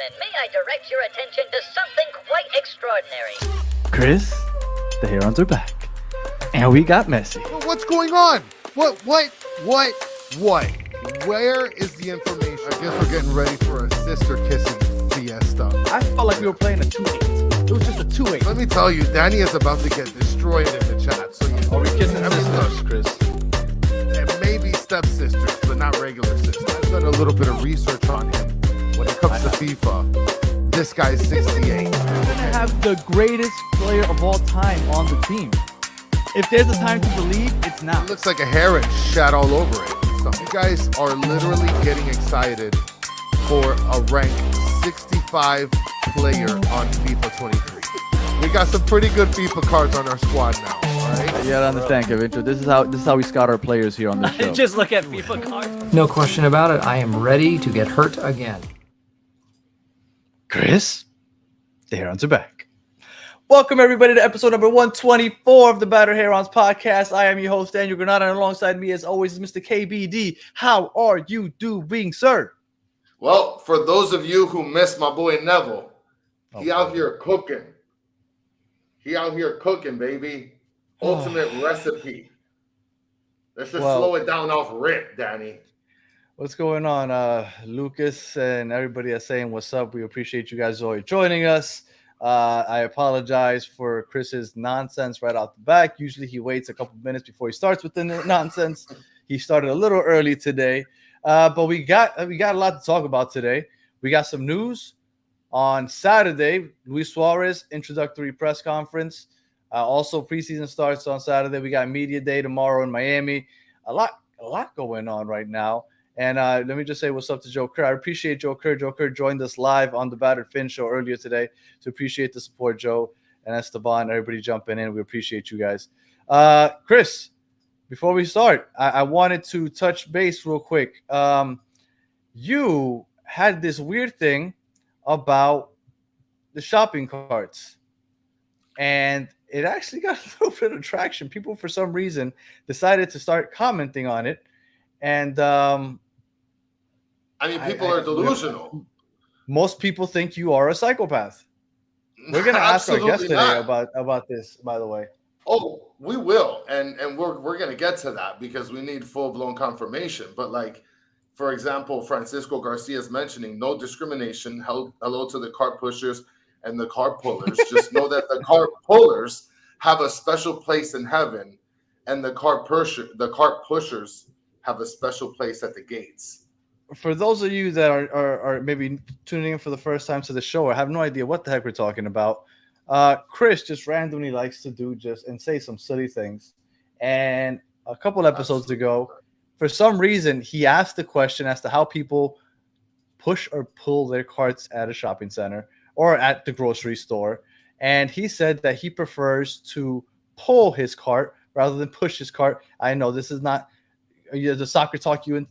gentlemen, may I direct your attention to something quite extraordinary? Chris, the Herons are back. And we got Messi. What's going on? What? Where is the information? I guess we're getting ready for a sister kissing fiesta. I felt like we were playing a 2-8. It was just a 2-8. Let me tell you, Danny is about to get destroyed in the chat. So Are we kissing sisters, Chris? And maybe stepsisters, but not regular sisters. I've done a little bit of research on him. When it comes to FIFA, this guy's 68. We're gonna have the greatest player of all time on the team. If there's a time to believe, it's now. It looks like a heron shat all over it. So you guys are literally getting excited for a rank 65 player on FIFA 23. We got some pretty good FIFA cards on our squad now. All right. You gotta understand, Kevin. This is how we scout our players here on this show. Just look at FIFA cards. No question about it. I am ready to get hurt again. Chris, the Herons are back. Welcome, everybody, to episode number 124 of the Battered Herons podcast. I am your host, Daniel Granada, and alongside me, as always, is Mr. KBD. How are you doing, sir? Well, for those of you who missed my boy Neville, he out here cooking. He out here cooking, baby. Ultimate recipe. Let's just slow it down off rip, Danny. What's going on, Lucas and everybody that's saying what's up? We appreciate you guys all joining us. I apologize for Chris's nonsense right out the back. Usually he waits a couple minutes before he starts with the nonsense. He started a little early today, but we got a lot to talk about today. We got some news on Saturday. Luis Suarez introductory press conference. Also, preseason starts on Saturday. We got media day tomorrow in Miami. A lot going on right now. And let me just say what's up to Joe Kerr. I appreciate Joe Kerr. Joe Kerr joined us live on the Battered Fin show earlier today. So appreciate the support, Joe and Esteban, everybody jumping in. We appreciate you guys. Chris, before we start, I wanted to touch base real quick. You had this weird thing about the shopping carts. And it actually got a little bit of traction. People, for some reason, decided to start commenting on it. And people are delusional. Most people think you are a psychopath. We're going to ask our guest today about this, by the way. Oh, we will. And we're going to get to that because we need full-blown confirmation. But, like, for example, Francisco Garcia is mentioning no discrimination. Hello to the cart pushers and the cart pullers. Just know that the cart pullers have a special place in heaven, and the cart pushers have a special place at the gates. For those of you that are maybe tuning in for the first time to the show or have no idea what the heck we're talking about, Chris just randomly likes to do and say some silly things. And a couple episodes ago, for some reason, he asked the question as to how people push or pull their carts at a shopping center or at the grocery store. And he said that he prefers to pull his cart rather than push his cart. I know this is not the soccer talk you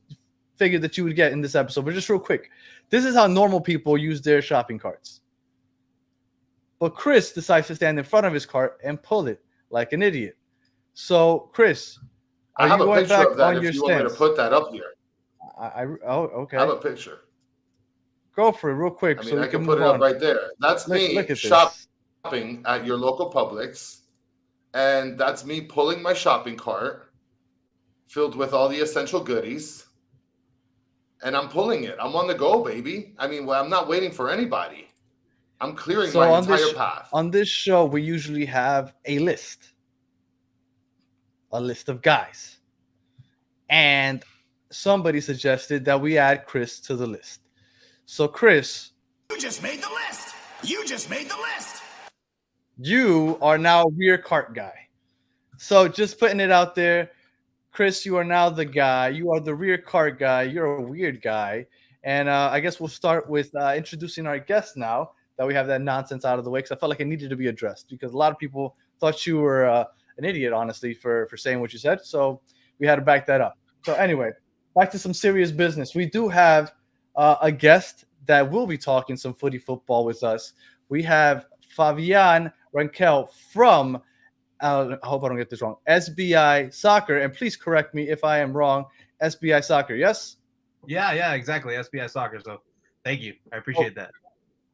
figured that you would get in this episode, but just real quick, this is how normal people use their shopping carts. But Chris decides to stand in front of his cart and pull it like an idiot. So, Chris, I have a picture of that if you want me to put that up here. Okay. I have a picture. Go for it real quick. I can put it up right there. That's me shopping at your local Publix, and that's me pulling my shopping cart filled with all the essential goodies, and I'm pulling it. I'm on the go, baby. I'm not waiting for anybody. I'm clearing my entire path. On this show, we usually have a list of guys, and somebody suggested that we add Chris to the list. So, Chris, you just made the list. You are now a rear cart guy. So, just putting it out there, Chris, you are now the guy. You are the rear cart guy. You're a weird guy. And I guess we'll start with introducing our guest now that we have that nonsense out of the way, because I felt like it needed to be addressed because a lot of people thought you were an idiot, honestly, for saying what you said. So we had to back that up. So anyway, back to some serious business. We do have a guest that will be talking some footy football with us. We have Favian Renkel from I hope I don't get this wrong. SBI Soccer, and please correct me if I am wrong. SBI Soccer, yes? Yeah, exactly. SBI Soccer. So thank you. I appreciate that.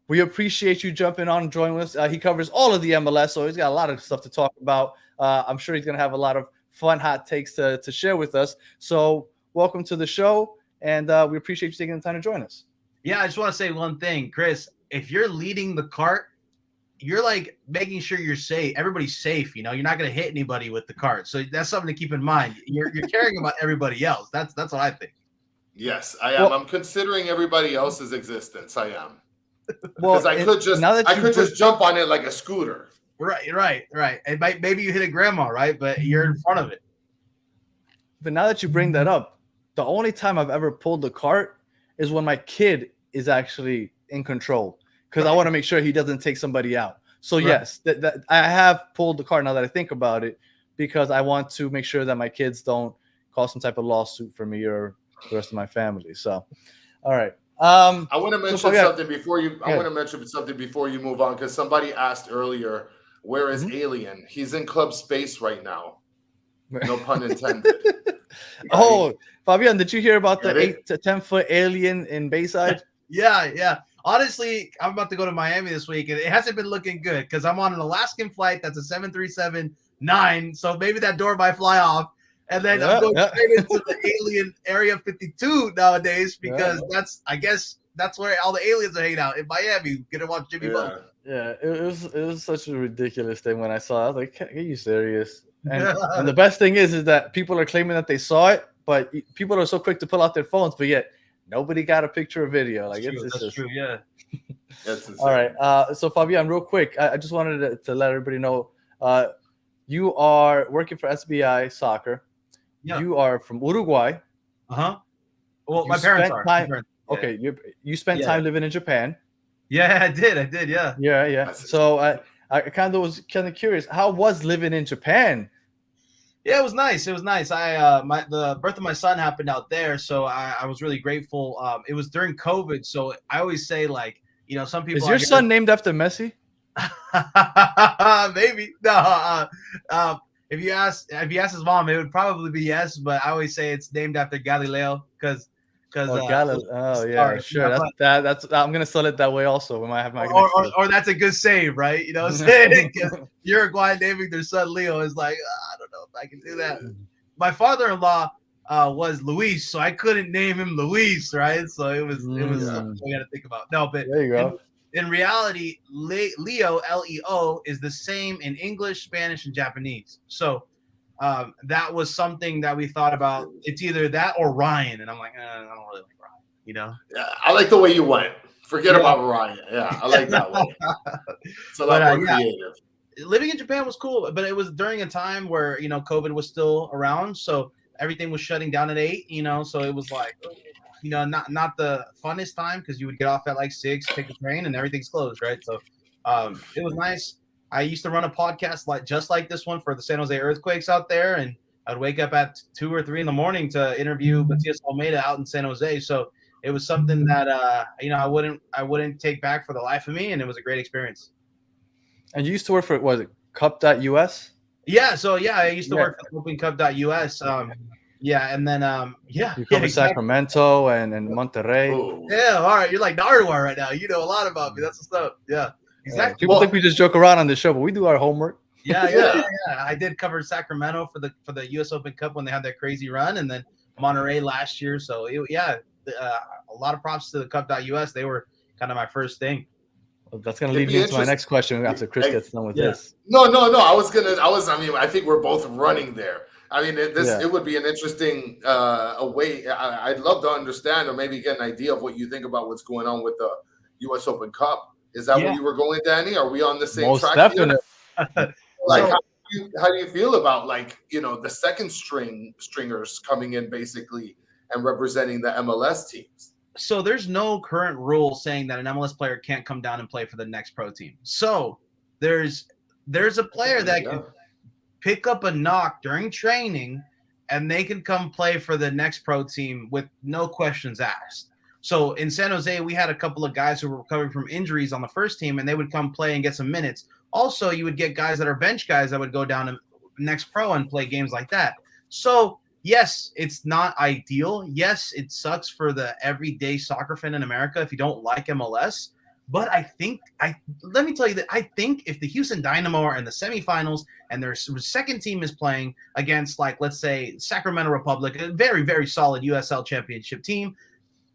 We appreciate you jumping on and joining us. He covers all of the MLS, so he's got a lot of stuff to talk about. I'm sure he's going to have a lot of fun hot takes to share with us. So welcome to the show, and we appreciate you taking the time to join us. Yeah, I just want to say one thing, Chris. If you're leading the cart, you're like making sure you're safe. Everybody's safe. You're not going to hit anybody with the cart. So that's something to keep in mind. You're caring about everybody else. That's what I think. Yes, I am. Well, I'm considering everybody else's existence. I am. Well, because I could just jump on it like a scooter. Right. And maybe you hit a grandma, right? But you're in front of it. But now that you bring that up, the only time I've ever pulled the cart is when my kid is actually in control, because I want to make sure he doesn't take somebody out. So yes, that I have pulled the cart now that I think about it, because I want to make sure that my kids don't cause some type of lawsuit for me or the rest of my family. So, all right. I want to mention something before you. I want to mention something before you move on, because somebody asked earlier, "Where is Alien?" He's in club space right now. No pun intended. Oh, Fabian, did you hear about the 8 to 10 foot alien in Bayside? Yeah. Honestly, I'm about to go to Miami this week, and it hasn't been looking good because I'm on an Alaskan flight that's a 737-9, so maybe that door might fly off. And then I'm going straight into the alien Area 52 nowadays, because I guess that's where all the aliens are hanging out in Miami. Get to watch Jimmy Butler. Yeah, it was such a ridiculous thing when I saw it. I was like, are you serious? And the best thing is that people are claiming that they saw it, but people are so quick to pull out their phones, but yet nobody got a picture or video. Like, that's true, yeah. All right. So Fabian, real quick, I just wanted to let everybody know, you are working for SBI Soccer. Yeah. You are from Uruguay. Well, my parents are. Okay, you spent time living in Japan. Yeah, I did. Yeah. Yeah. So I kind of was curious. How was living in Japan? Yeah, it was nice. The birth of my son happened out there, so I was really grateful. It was during COVID, so I always say, like, some people. Is your son named after Messi? Maybe no. If you ask his mom, it would probably be yes, but I always say it's named after Galileo because. Yeah, sure. That's I'm gonna sell it that way also. We might have my or that's a good save, right? You know what I'm saying? Because Uruguay naming their son Leo is like, I don't know if I can do that. My father-in-law was Luis, so I couldn't name him Luis, right? So it was we got to think about. No, but there you go. In reality, Leo, Leo, is the same in English, Spanish, and Japanese. So that was something that we thought about. It's either that or Ryan, and I'm like, I don't really like Ryan. Yeah, I like the way you went. Forget about Ryan. Yeah, I like that way. It's a lot more creative. Living in Japan was cool, but it was during a time where COVID was still around, so everything was shutting down at 8. So it was like, not the funnest time, because you would get off at like 6, take a train, and everything's closed, right? So it was nice. I used to run a podcast just like this one for the San Jose Earthquakes out there, and I'd wake up at 2 or 3 in the morning to interview Matias Almeida out in San Jose. So it was something that I wouldn't take back for the life of me, and it was a great experience. And you used to work for, was it Cup.us? Yeah, so I used to work for OpenCup.us. And then you cover Sacramento and Monterrey. Ooh. Yeah, all right. You're like Nardwar right now. You know a lot about me. That's what's up. Yeah, exactly. People think we just joke around on this show, but we do our homework. Yeah. I did cover Sacramento for the U.S. Open Cup when they had that crazy run, and then Monterrey last year. So a lot of props to the Cup.us. They were kind of my first thing. Well, that's going to lead me into my next question after Chris gets done with this. No. I think we're both running there. I mean, it would be an interesting way. I'd love to understand, or maybe get an idea of what you think about what's going on with the U.S. Open Cup. Is that where you were going, Danny? Are we on the same track? Most definitely. Like, how do you feel about, like, the second stringers coming in basically and representing the MLS teams? So there's no current rule saying that an MLS player can't come down and play for the next pro team. So there's a player that can pick up a knock during training, and they can come play for the next pro team with no questions asked. So in San Jose, we had a couple of guys who were recovering from injuries on the first team, and they would come play and get some minutes. Also, you would get guys that are bench guys that would go down to next pro and play games like that. So yes, it's not ideal. Yes, it sucks for the everyday soccer fan in America if you don't like MLS. But let me tell you that I think if the Houston Dynamo are in the semifinals and their second team is playing against, like, let's say Sacramento Republic, a very, very solid USL championship team,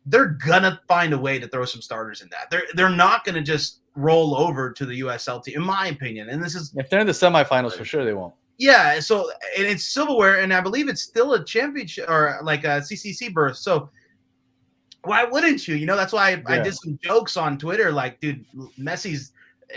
they're gonna find a way to throw some starters in that. They're not gonna just roll over to the USL team, in my opinion. And this is, if they're in the semifinals, for sure they won't. yeah. So, and it's silverware, and I believe it's still a championship or like a CCC berth. So why wouldn't you? That's why I did some jokes on Twitter, like, dude, Messi's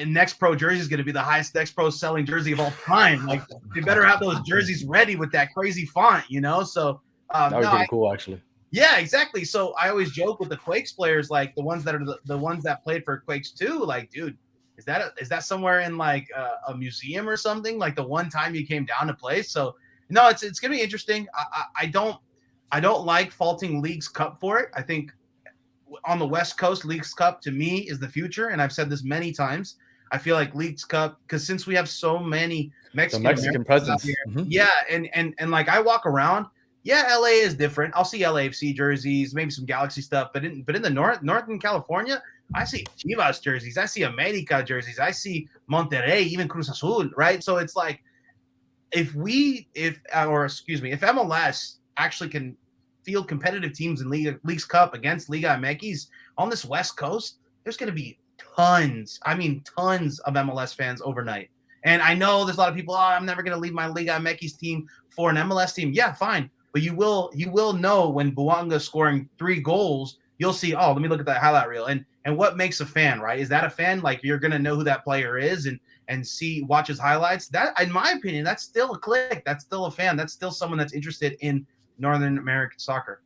next pro jersey is going to be the highest next pro selling jersey of all time. Like, they better have those jerseys ready with that crazy font, So that would be cool, actually. Yeah, exactly. So I always joke with the Quakes players, like the ones that are the ones that played for Quakes too. Like, dude, is that somewhere in like a museum or something? Like the one time you came down to play. So no, it's gonna be interesting. I don't like faulting Leagues Cup for it. I think on the West Coast, Leagues Cup to me is the future, and I've said this many times. I feel like Leagues Cup, because since we have so many Mexican presence, here, yeah, and like I walk around. Yeah, LA is different. I'll see LAFC jerseys, maybe some Galaxy stuff, but in the Northern California, I see Chivas jerseys, I see America jerseys, I see Monterrey, even Cruz Azul, right? So it's like if MLS actually can field competitive teams in Leagues Cup against Liga MX on this West Coast, there's going to be tons of MLS fans overnight. And I know there's a lot of people, I'm never going to leave my Liga MX team for an MLS team. Yeah, fine. But you will know when Buanga's scoring 3 goals, you'll see, let me look at that highlight reel. And what makes a fan, right? Is that a fan? Like, you're going to know who that player is and watch his highlights. That, in my opinion, that's still a click. That's still a fan. That's still someone that's interested in Northern American soccer.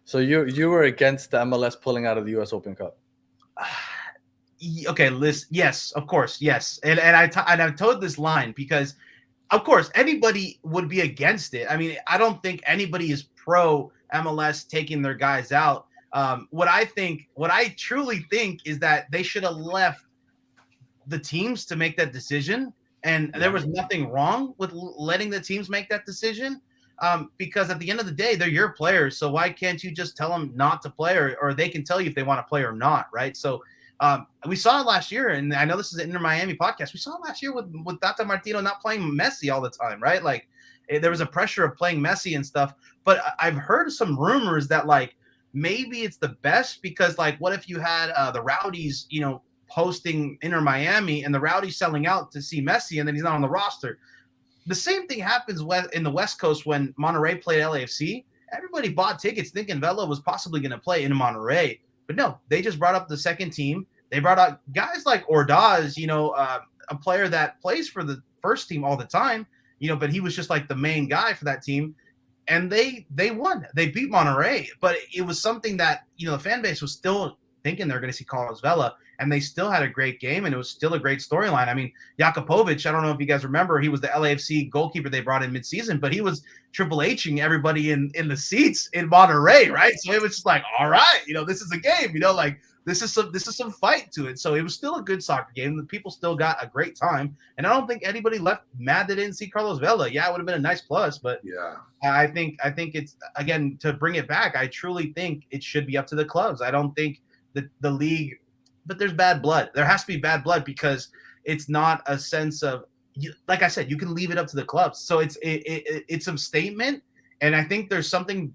So you were against the MLS pulling out of the U.S. Open Cup? Okay, yes, of course, yes. And I've told this line because, of course, anybody would be against it. I mean, I don't think anybody is pro MLS taking their guys out. What I truly think is that they should have left the teams to make that decision. And there was nothing wrong with letting the teams make that decision. Because at the end of the day, they're your players. So why can't you just tell them not to play, or they can tell you if they want to play or not, right? So we saw it last year, and I know this is an Inter Miami podcast. We saw it last year with Tata Martino not playing Messi all the time, right? Like there was a pressure of playing Messi and stuff. But I've heard some rumors that like maybe it's the best because like what if you had the Rowdies, hosting Inter Miami and the Rowdies selling out to see Messi and then he's not on the roster. The same thing happens in the West Coast when Monterrey played LAFC. Everybody bought tickets thinking Vela was possibly going to play in Monterrey. But no, they just brought up the second team. They brought out guys like Ordaz, a player that plays for the first team all the time, but he was just like the main guy for that team. And they won. They beat Monterrey. But it was something that, the fan base was still thinking they're going to see Carlos Vela. And they still had a great game, and it was still a great storyline. I mean, Jakupovic, I don't know if you guys remember, he was the LAFC goalkeeper they brought in midseason, but he was Triple H-ing everybody in the seats in Monterrey, right? So it was just like, all right, this is a game, like this is some fight to it. So it was still a good soccer game. The people still got a great time, and I don't think anybody left mad they didn't see Carlos Vela. Yeah, it would have been a nice plus, but yeah, I think it's, again, to bring it back, I truly think it should be up to the clubs. I don't think the league. But there's bad blood. There has to be bad blood because it's not a sense of, like I said, you can leave it up to the clubs. So it's a statement, and I think there's something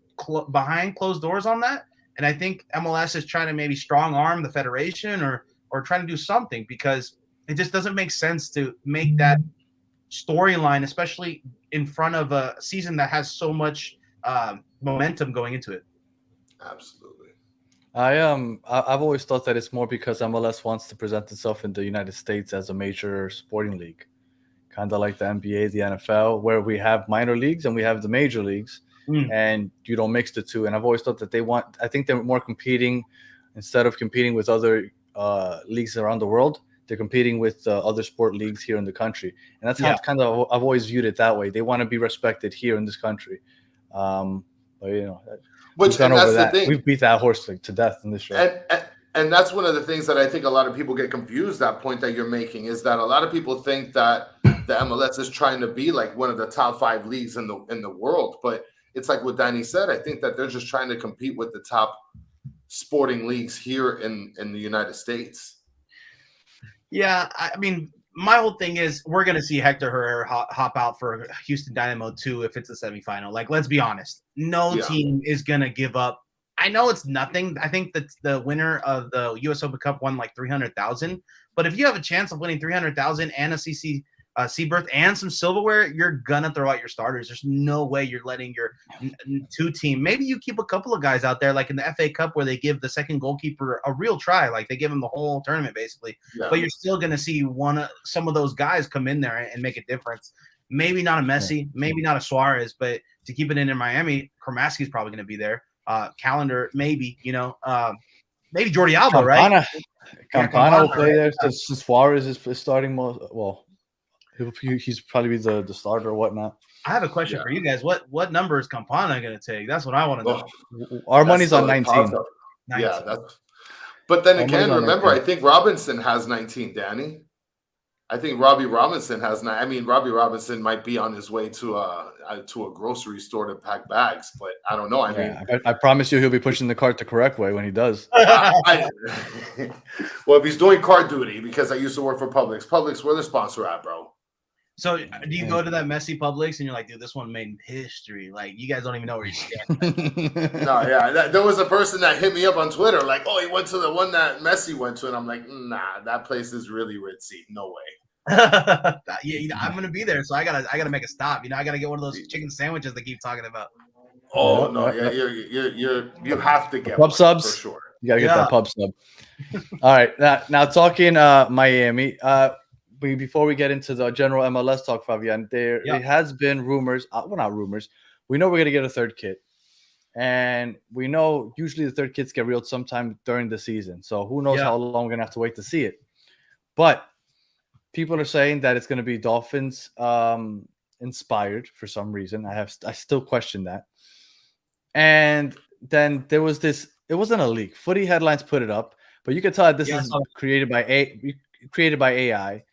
behind closed doors on that. And I think MLS is trying to maybe strong arm the federation or trying to do something because it just doesn't make sense to make that storyline, especially in front of a season that has so much momentum going into it. Absolutely. I've always thought that it's more because MLS wants to present itself in the United States as a major sporting league, kind of like the NBA, the NFL, where we have minor leagues and we have the major leagues, and you don't mix the two. And I've always thought that I think they're more competing instead of competing with other leagues around the world. They're competing with other sport leagues here in the country, and that's how kind of I've always viewed it that way. They want to be respected here in this country, but Which, and that's the thing. We've beat that horse to death in this show. And that's one of the things that I think a lot of people get confused. That point that you're making is that a lot of people think that the MLS is trying to be like one of the top 5 leagues in the world. But it's like what Danny said. I think that they're just trying to compete with the top sporting leagues here in the United States. Yeah, I mean, my whole thing is we're gonna see Hector Herrera hop out for Houston Dynamo too if it's a semifinal. Like, let's be honest, no team is gonna give up. I know it's nothing. I think that the winner of the U.S. Open Cup won like 300,000. But if you have a chance of winning 300,000 and a CC berth and some silverware, you're gonna throw out your starters. There's no way you're letting your two team. Maybe you keep a couple of guys out there, like in the FA Cup, where they give the second goalkeeper a real try, like they give him the whole tournament basically. Yeah. But you're still gonna see some of those guys come in there and make a difference. Maybe not a Messi, maybe not a Suarez, but to keep it in Miami, Kromaski's probably gonna be there. Calendar, maybe, maybe Jordi Alba, right? Campana will play there since Suarez is starting most. Well, he's probably the starter or whatnot. I have a question for you guys. What number is Campana going to take? That's what I want to know. Our money's on 19. Yeah, but then again, remember, I think Robinson has 19, Danny. I think Robbie Robinson has 9. I mean, Robbie Robinson might be on his way to a grocery store to pack bags, but I don't know. I promise you he'll be pushing the cart the correct way when he does. Well, if he's doing cart duty, because I used to work for Publix. Publix, where the sponsor at, bro? So do you go to that Messi Publix and you're like, dude, this one made history. Like, you guys don't even know where you're standing. There was a person that hit me up on Twitter like, oh, he went to the one that Messi went to. And I'm like, nah, that place is really ritzy. No way. I'm going to be there. So I gotta make a stop. I got to get one of those chicken sandwiches they keep talking about. Oh, no. You have to get pub subs for sure. You got to get that pub sub. All right. Now talking Miami, before we get into the general MLS talk, Favian, it has been rumors. Well, not rumors. We know we're going to get a third kit. And we know usually the third kits get reeled sometime during the season. So who knows how long we're going to have to wait to see it. But people are saying that it's going to be Dolphins inspired for some reason. I still question that. And then there was this. It wasn't a leak. Footy Headlines put it up. But you can tell that this is created by AI.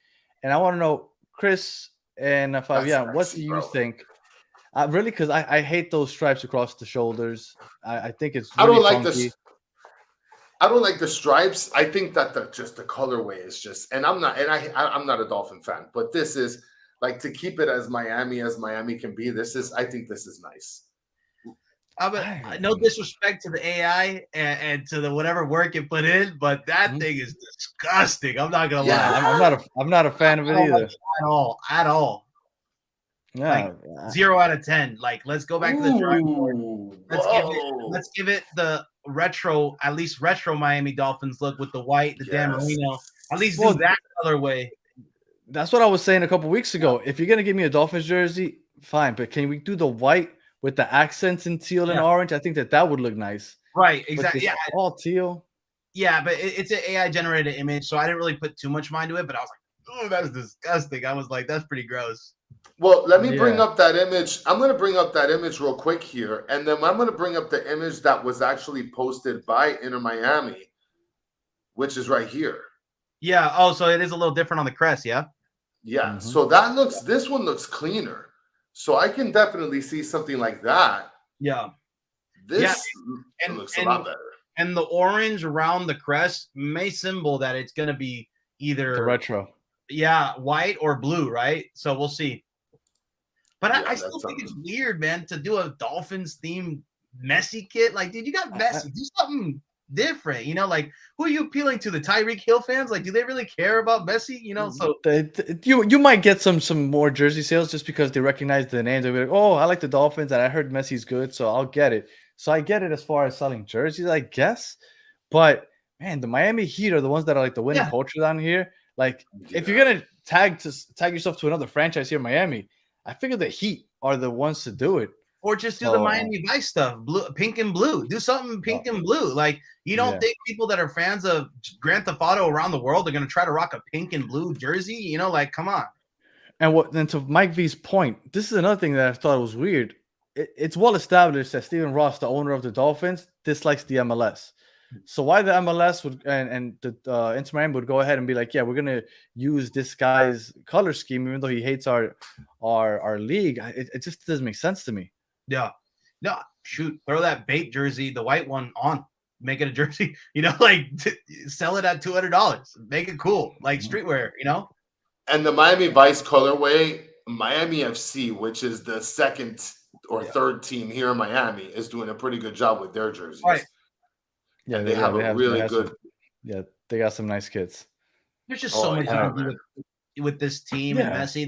And I want to know, Chris and Fabian, what do you think? Really, because I hate those stripes across the shoulders. I think it's really I don't like funky. this. I don't like the stripes. I think that the colorway is just, and I'm not a Dolphin fan, but this is like, to keep it as Miami can be. I think this is nice. No disrespect to the AI and to the whatever work it put in, but that thing is disgusting. I'm not gonna lie. I'm not a fan of it either. At all. Yeah. Like, 0 out of 10. Like, let's go back to the drawing board. Let's give it the retro Miami Dolphins look with the white, the Dan Marino. At least do that colorway. That's what I was saying a couple weeks ago. If you're gonna give me a Dolphins jersey, fine, but can we do the white with the accents in teal and orange? I think that would look nice. Right, exactly. Yeah, all teal. Yeah, but it's an AI generated image, so I didn't really put too much mind to it. But I was like, oh, that's disgusting. I was like, that's pretty gross. Well, let me bring up that image. I'm going to bring up that image real quick here, and then I'm going to bring up the image that was actually posted by Inter Miami, which is right here. Yeah. Oh, so it is a little different on the crest, yeah. Yeah. Mm-hmm. So this one looks cleaner. So I can definitely see something like that. Yeah. This looks a lot better. And the orange around the crest may symbol that it's going to be either the retro. Yeah, white or blue, right? So we'll see. But I still think it's weird, man, to do a Dolphins themed Messi kit. Like, dude, you got Messi. Do something different, like, who are you appealing to? The Tyreek Hill fans? Like, do they really care about Messi? So you might get some more jersey sales just because they recognize the name. They'll be like, oh, I like the Dolphins and I heard Messi's good, so I'll get it. So I get it as far as selling jerseys, I guess. But man, the Miami Heat are the ones that are like the winning culture down here. Like, if you're gonna tag yourself to another franchise here in Miami, I figure the Heat are the ones to do it. Or just do the Miami Vice stuff, pink and blue. Do something pink and blue. Like, you don't think people that are fans of Grand Theft Auto around the world are going to try to rock a pink and blue jersey? Like, come on. And to Mike V's point, this is another thing that I thought was weird. It's well established that Stephen Ross, the owner of the Dolphins, dislikes the MLS. So why the MLS would and the Inter Miami would go ahead and be like, yeah, we're gonna use this guy's color scheme, even though he hates our league. It just doesn't make sense to me. Yeah. No, shoot, throw that bait jersey, the white one on. make it a jersey, like sell it at $200, make it cool, like streetwear, And the Miami Vice colorway, Miami FC, which is the second or third team here in Miami, is doing a pretty good job with their jerseys. Right. Yeah, and they have a really good. They got some nice kits. There's just so much you can do with this team and Messi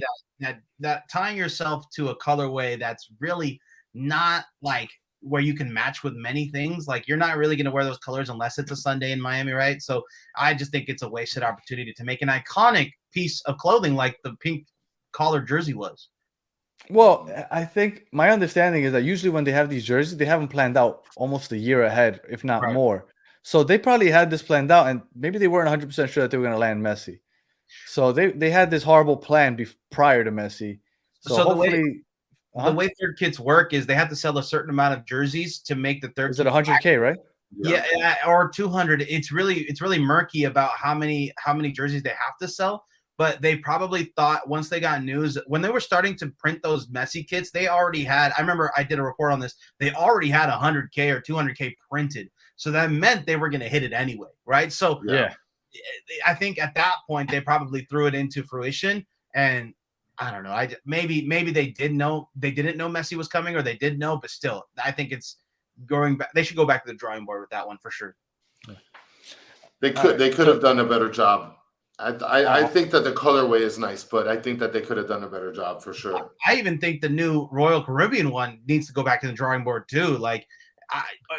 that tying yourself to a colorway that's really not like where you can match with many things. Like you're not really going to wear those colors unless it's a Sunday in Miami, right? So I just think it's a wasted opportunity to make an iconic piece of clothing like the pink collared jersey was. Well, I think my understanding is that usually when they have these jerseys, they have them planned out almost a year ahead, if not more. So they probably had this planned out, and maybe they weren't 100% sure that they were going to land Messi. So they had this horrible plan prior to Messi. So hopefully, the way third kits work is they have to sell a certain amount of jerseys to make the third. Is it 100K, right? Yeah, or 200. It's really murky about how many jerseys they have to sell. But they probably thought once they got news, when they were starting to print those Messi kits, they already had. I remember I did a report on this. They already had 100K or 200K printed, so that meant they were going to hit it anyway, right? So I think at that point they probably threw it into fruition, and I don't know. Maybe they didn't know Messi was coming, or they did know, but still, I think it's going back. They should go back to the drawing board with that one for sure. They could have done a better job. I think that the colorway is nice, but I think that they could have done a better job for sure. I even think the new Royal Caribbean one needs to go back to the drawing board too. Like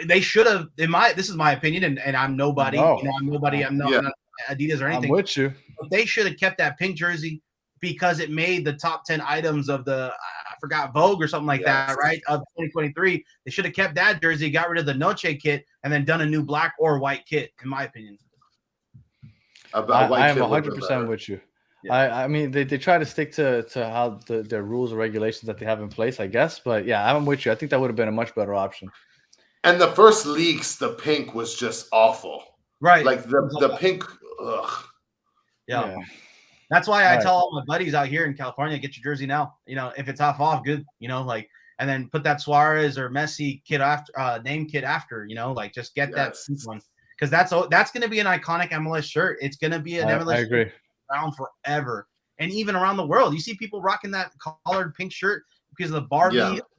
they should have. This is my opinion, and I'm nobody. No. I'm nobody. I'm not Adidas or anything. I'm with you. But they should have kept that pink jersey because it made the top 10 items of the I forgot Vogue or something like that, right? Of 2023. They should have kept that jersey, got rid of the Noche kit, and then done a new black or white kit, in my opinion. I am 100% with you. Yeah. I mean, they try to stick to how their rules or regulations that they have in place, I guess. But yeah, I'm with you. I think that would have been a much better option. And the first leaks, the pink was just awful. Right. Like the pink. Ugh. Yeah. That's why I tell all my buddies out here in California, get your jersey now. If it's off, good. And then put that Suarez or Messi kit after, name kit after. Just get that one. Because that's going to be an iconic MLS shirt. It's going to be an MLS shirt around forever, and even around the world. You see people rocking that collared pink shirt because of the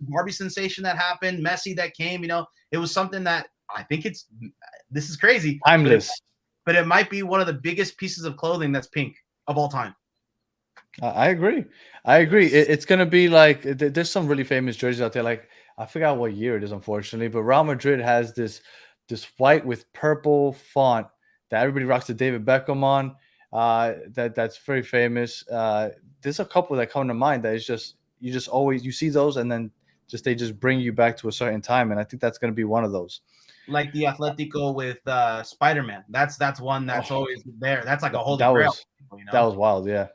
Barbie sensation that happened, Messi that came. It was something that I think this is crazy, timeless. But it might be one of the biggest pieces of clothing that's pink of all time. I agree. It's going to be like there's some really famous jerseys out there. Like I forgot what year it is, unfortunately, but Real Madrid has this white with purple font that everybody rocks the David Beckham on. That's very famous. There's a couple that come to mind that is just you see those and then they just bring you back to a certain time, and I think that's going to be one of those. Like the Atletico with Spider-Man. That's one that's always there. That's like a holy grail. That was wild, yeah.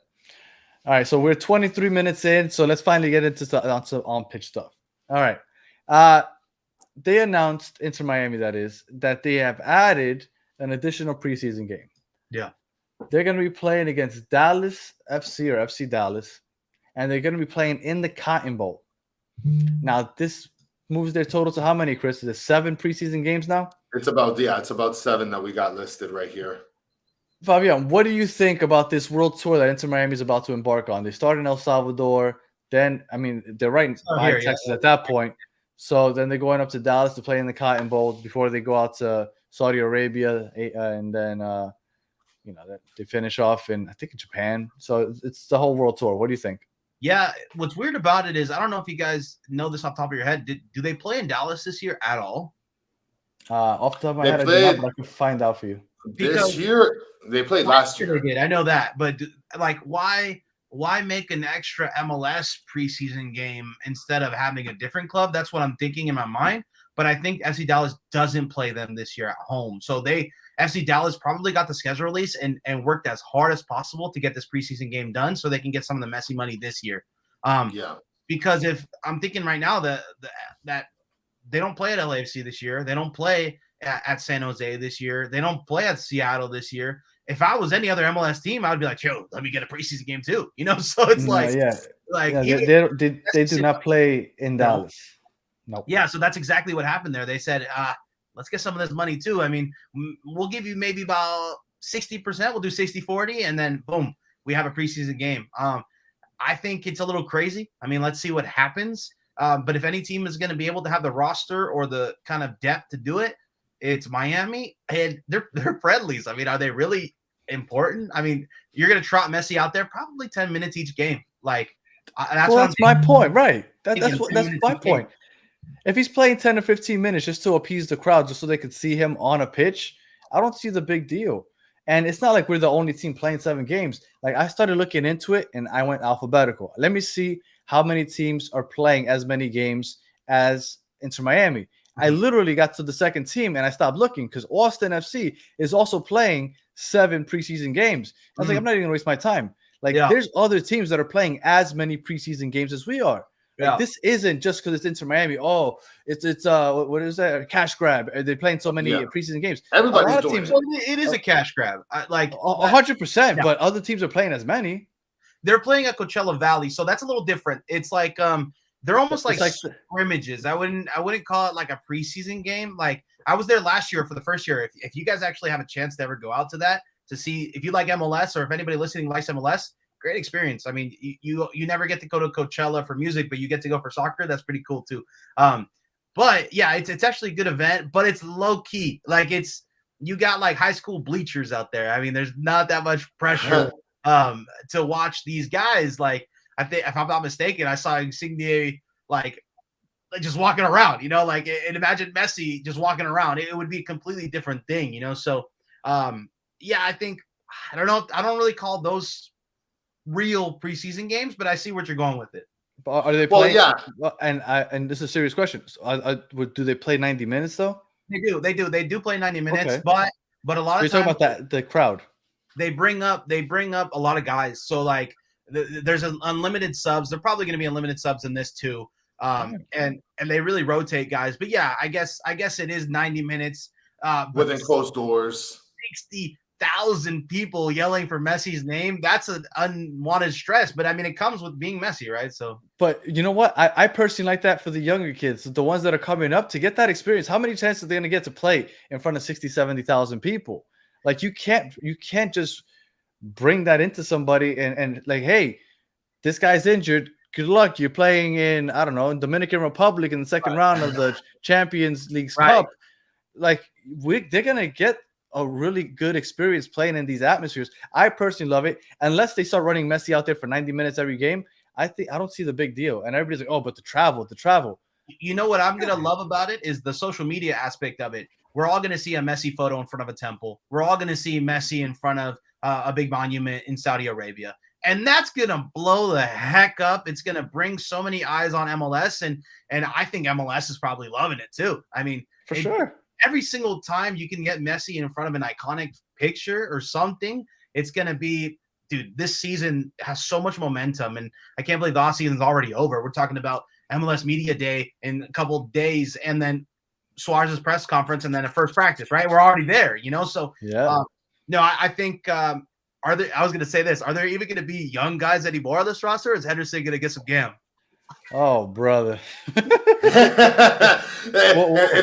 All right, so we're 23 minutes in, so let's finally get into on-pitch stuff. All right. They announced, Inter Miami that they have added an additional preseason game. Yeah. They're going to be playing against Dallas FC or FC Dallas, and they're going to be playing in the Cotton Bowl. Now, this moves their total to how many, Chris? Is it 7 preseason games now? It's about 7 that we got listed right here. Fabian, what do you think about this world tour that Inter Miami is about to embark on? They start in El Salvador. Then, they're right by Texas at that point. So then they're going up to Dallas to play in the Cotton Bowl before they go out to Saudi Arabia, and then they finish off in, I think, in Japan. So it's the whole world tour. What do you think? Yeah, what's weird about it is I don't know if you guys know this off the top of your head. Do they play in Dallas this year at all? Off the top of my head, I do not, but I can find out for you. This year they played last year. They did. I know that, but why make an extra MLS preseason game instead of having a different club? That's what I'm thinking in my mind. But I think FC Dallas doesn't play them this year at home. So FC Dallas probably got the schedule release and worked as hard as possible to get this preseason game done so they can get some of the Messi money this year. Because if I'm thinking right now that they don't play at LAFC this year, they don't play at San Jose this year, they don't play at Seattle this year. If I was any other MLS team, I would be like, yo, let me get a preseason game too. So it's they do not play in Dallas. No. Yeah, so that's exactly what happened there. They said, let's get some of this money too. I mean, we'll give you maybe about 60%. We'll do 60-40, and then boom, we have a preseason game. I think it's a little crazy. I mean, let's see what happens. But if any team is going to be able to have the roster or the kind of depth to do it, it's Miami, and they're friendlies. I mean, are they really important? I mean, you're going to trot Messi out there probably 10 minutes each game. Like, that's my point, right? That's my point. If he's playing 10 to 15 minutes just to appease the crowd, just so they could see him on a pitch, I don't see the big deal. And it's not like we're the only team playing 7 games. Like, I started looking into it, and I went alphabetical. Let me see how many teams are playing as many games as Inter Miami. I literally got to the second team, and I stopped looking because Austin FC is also playing 7 preseason games. I was like, I'm not even going to waste my time. Like, there's other teams that are playing as many preseason games as we are. Like, this isn't just because it's Inter Miami. Oh, it's what is that? A cash grab. They're playing so many preseason games. Everybody's doing it. Well, it is a cash grab. Like 100%. But other teams are playing as many. They're playing at Coachella Valley, so that's a little different. It's like they're almost like scrimmages. I wouldn't call it like a preseason game. Like, I was there last year for the first year. If you guys actually have a chance to ever go out to that to see if you like MLS, or if anybody listening likes MLS, great experience. I mean, you never get to go to Coachella for music, but you get to go for soccer. That's pretty cool too. But yeah, it's actually a good event, but it's low key. Like, you got like high school bleachers out there. I mean, there's not that much pressure to watch these guys. Like, I think, if I'm not mistaken, I saw Insigne like just walking around, like, and imagine Messi just walking around. It would be a completely different thing, So, yeah, I think, I don't know. I don't really call those real preseason games, but I see what you're going with it. Are they playing? Well, yeah. And this is a serious question. Do they play 90 minutes though? They do play 90 minutes, okay. but a lot of times, talking about the crowd. They bring up a lot of guys. So like there's an unlimited subs. They're probably going to be unlimited subs in this too. And they really rotate guys. But yeah, I guess it is 90 minutes. Within closed doors. 60,000 people yelling for Messi's name. That's an unwanted stress. But I mean, it comes with being Messi, right? So. But you know what? I personally like that for the younger kids, the ones that are coming up, to get that experience. How many chances are they going to get to play in front of 60, 70,000 people? Like, you can't just bring that into somebody and like, hey, this guy's injured. Good luck. You're playing in, I don't know, in Dominican Republic in the second round of the Champions League Cup. Like, they're going to get a really good experience playing in these atmospheres. I personally love it. Unless they start running Messi out there for 90 minutes every game, I don't see the big deal. And everybody's like, oh, but the travel. You know what I'm going to love about it is the social media aspect of it. We're all going to see a Messi photo in front of a temple. We're all going to see Messi in front of a big monument in Saudi Arabia. And that's going to blow the heck up. It's going to bring so many eyes on MLS. And I think MLS is probably loving it too. I mean, for sure. Every single time you can get Messi in front of an iconic picture or something, it's going to be, dude, this season has so much momentum. And I can't believe the off season is already over. We're talking about MLS Media Day in a couple of days, and then Suarez's press conference, and then a first practice, right? We're already there, So, yeah. No, I think, I was going to say this. Are there even going to be young guys anymore on this roster? Or is Henderson going to get some gam? Oh, brother. If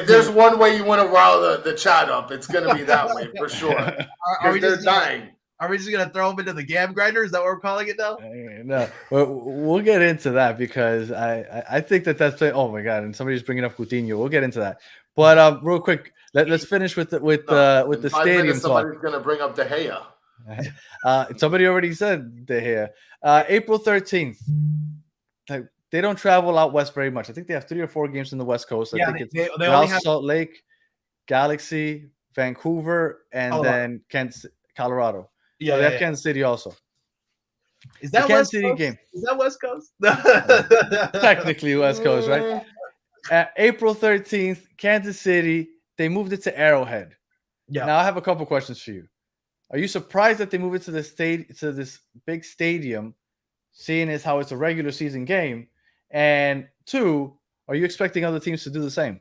there's one way you want to rile the chat up, it's going to be that way for sure. They're dying. Are we just going to throw them into the gam grinder? Is that what we're calling it now? No, we'll get into that because I think that's oh my God. And somebody's bringing up Coutinho. We'll get into that. But real quick, let's finish with the stadium talk. Somebody's going to bring up De Gea. Somebody already said De Gea. April 13th. They don't travel out west very much. I think they have 3 or 4 games in the West Coast. I think it's Real Salt Lake, Galaxy, Vancouver, and then Colorado. Yeah, so they have Kansas City also. Is that Kansas City game? Is that West Coast? Technically West Coast, right? April 13th, Kansas City. They moved it to Arrowhead. Yeah. Now I have a couple questions for you. Are you surprised that they moved it to this big stadium, seeing as how it's a regular season game? And 2, are you expecting other teams to do the same?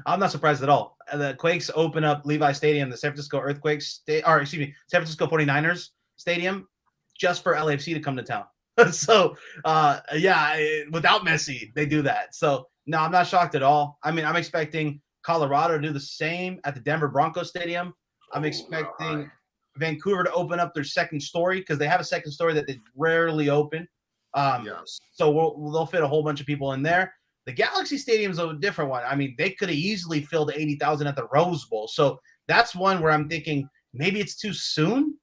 I'm not surprised at all. The Quakes open up Levi Stadium, the San Francisco 49ers Stadium, just for LAFC to come to town. So, without Messi, they do that. So, no, I'm not shocked at all. I mean, I'm expecting Colorado to do the same at the Denver Broncos Stadium. I'm expecting Vancouver to open up their second story because they have a second story that they rarely open. So they'll fit a whole bunch of people in there. The Galaxy Stadium is a different one. I mean, they could have easily filled 80,000 at the Rose Bowl. So that's one where I'm thinking maybe it's too soon.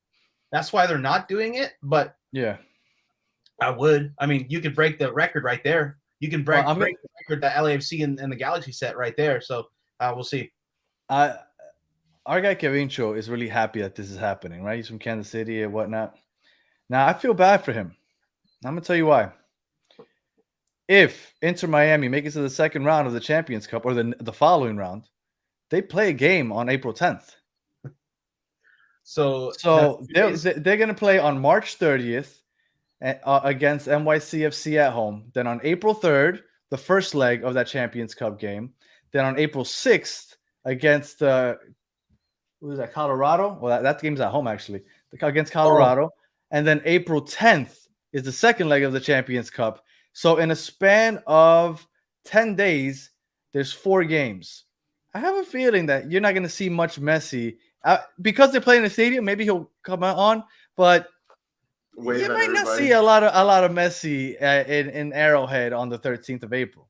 That's why they're not doing it. But yeah, I would. I mean, you could break the record right there. You can break the record that LAFC and the Galaxy set right there. So we'll see. Our guy Kevincho is really happy that this is happening, right? He's from Kansas City and whatnot. Now, I feel bad for him. I'm going to tell you why. If Inter Miami make it to the second round of the Champions Cup or the following round, they play a game on April 10th. So they're going to play on March 30th against NYCFC at home. Then on April 3rd, the first leg of that Champions Cup game. Then on April 6th against who is that, Colorado? Well, that game's at home, actually, against Colorado. And then April 10th is the second leg of the Champions Cup. So in a span of 10 days, there's 4 games. I have a feeling that you're not going to see much Messi. Because they're playing in the stadium, maybe he'll come on. But you might not see a lot of Messi in Arrowhead on the 13th of April.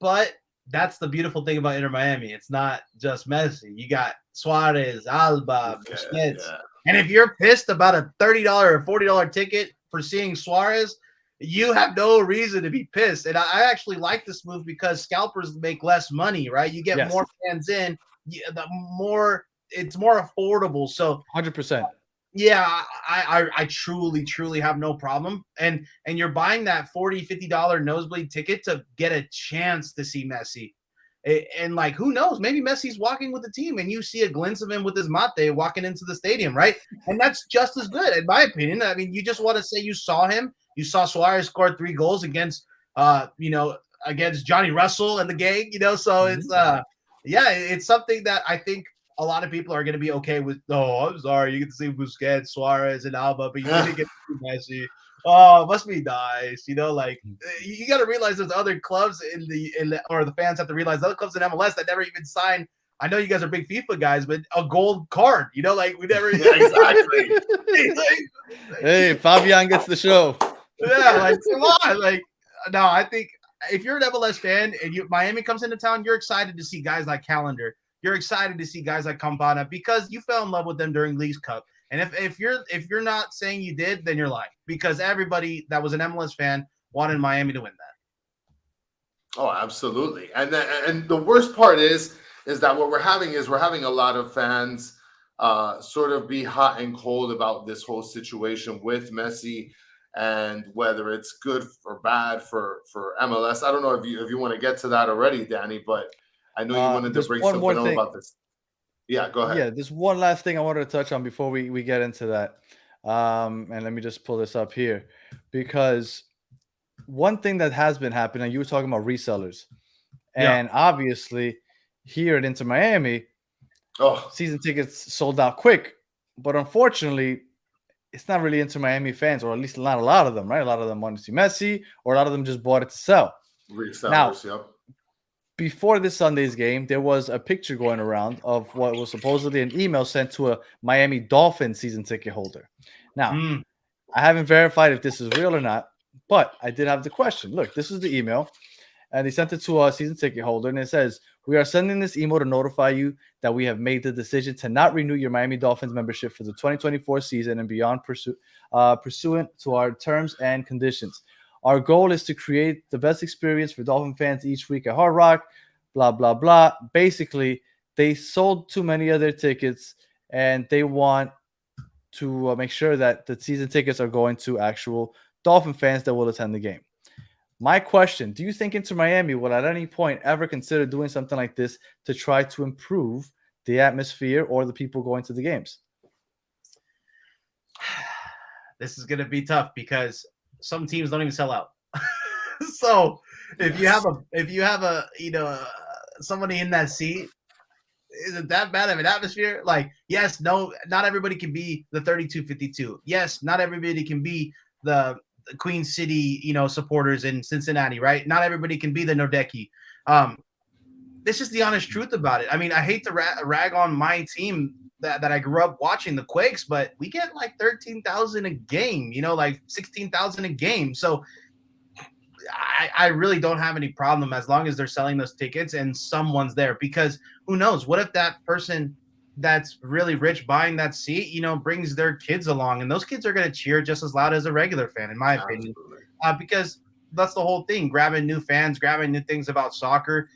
But that's the beautiful thing about Inter Miami. It's not just Messi. You got Suarez, Alba, Busquets. Yeah. And if you're pissed about a $30 or $40 ticket for seeing Suarez, you have no reason to be pissed. And I actually like this move because scalpers make less money, right? You get more fans in, it's more affordable. So 100%. Yeah, I truly have no problem. And you're buying that $40, $50 nosebleed ticket to get a chance to see Messi. And like, who knows? Maybe Messi's walking with the team and you see a glimpse of him with his mate walking into the stadium, right? And that's just as good, in my opinion. I mean, you just want to say you saw him. You saw Suarez score 3 goals against, against Johnny Russell and the gang, So it's, it's something that I think a lot of people are going to be okay with. Oh, I'm sorry. You get to see Busquets, Suarez, and Alba, but you didn't get to see Messi. Oh, it must be nice. You got to realize there's other clubs or the fans have to realize other clubs in MLS that never even signed. I know you guys are big FIFA guys, but a gold card, we never. Exactly. Hey, Favian gets the show. Yeah, come on. No, I think if you're an MLS fan and Miami comes into town, you're excited to see guys like Callender. You're excited to see guys like Campana because you fell in love with them during Leagues Cup. And if you're not saying you did, then you're lying because everybody that was an MLS fan wanted Miami to win that. Oh, absolutely. And the worst part is that what we're having a lot of fans sort of be hot and cold about this whole situation with Messi and whether it's good or bad for MLS. I don't know if you want to get to that already, Danny, but I know you wanted to bring something up about this. Yeah, go ahead. Yeah, there's one last thing I wanted to touch on before we get into that. And let me just pull this up here because one thing that has been happening, you were talking about resellers. And obviously here at Inter Miami, season tickets sold out quick. But unfortunately, it's not really Inter Miami fans, or at least not a lot of them, right? A lot of them want to see Messi, or a lot of them just bought it to sell. Resellers, now, before this Sunday's game, there was a picture going around of what was supposedly an email sent to a Miami Dolphins season ticket holder. Now, I haven't verified if this is real or not, but I did have the question. Look, this is the email, and they sent it to a season ticket holder, and it says, "We are sending this email to notify you that we have made the decision to not renew your Miami Dolphins membership for the 2024 season and beyond pursuant to our terms and conditions. Our goal is to create the best experience for Dolphin fans each week at Hard Rock, blah, blah, blah." Basically, they sold too many of their tickets, and they want to make sure that the season tickets are going to actual Dolphin fans that will attend the game. My question, do you think Inter Miami will at any point ever consider doing something like this to try to improve the atmosphere or the people going to the games? This is going to be tough because some teams don't even sell out. So if you have somebody in that seat, is it that bad of an atmosphere? Yes, no, not everybody can be the 3252. Yes, not everybody can be the Queen City, supporters in Cincinnati, right? Not everybody can be the Nordecki. this is the honest truth about it. I mean, I hate to rag on my team that I grew up watching, the Quakes, but we get like 13,000 a game, like 16,000 a game. So I really don't have any problem as long as they're selling those tickets and someone's there, because who knows? What if that person that's really rich buying that seat, brings their kids along, and those kids are going to cheer just as loud as a regular fan, in my opinion, because that's the whole thing, grabbing new fans, grabbing new things about soccer.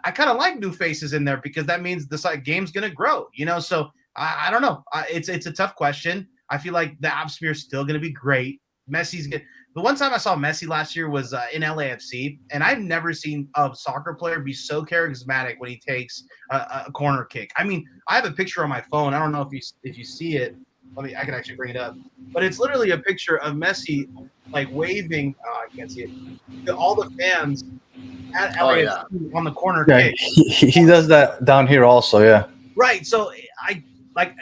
I kind of like new faces in there because that means the game's going to grow, so I don't know. It's a tough question. I feel like the atmosphere is still going to be great. Messi's good. The one time I saw Messi last year was in LAFC, and I've never seen a soccer player be so charismatic when he takes a corner kick. I mean, I have a picture on my phone. I don't know if you see it. I can actually bring it up, but it's literally a picture of Messi like waving. I can't see it. To all the fans at LAFC on the corner kick. He does that down here also. Yeah. Right. So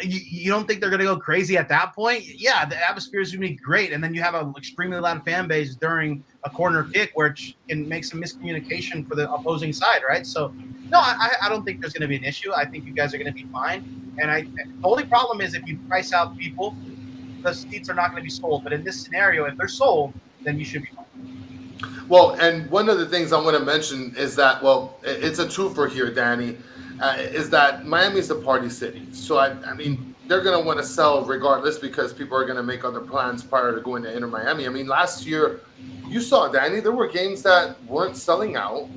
you don't think they're going to go crazy at that point? Yeah, the atmosphere is going to be great. And then you have an extremely loud fan base during a corner kick, which can make some miscommunication for the opposing side, right? So, no, I don't think there's going to be an issue. I think you guys are going to be fine. And the only problem is if you price out people, the seats are not going to be sold. But in this scenario, if they're sold, then you should be fine. Well, and one of the things I want to mention is that, it's a twofer here, Danny. Is that Miami's the party city. So, I mean, they're going to want to sell regardless because people are going to make other plans prior to going to Inter Miami. I mean, last year, you saw, Danny, there were games that weren't selling out.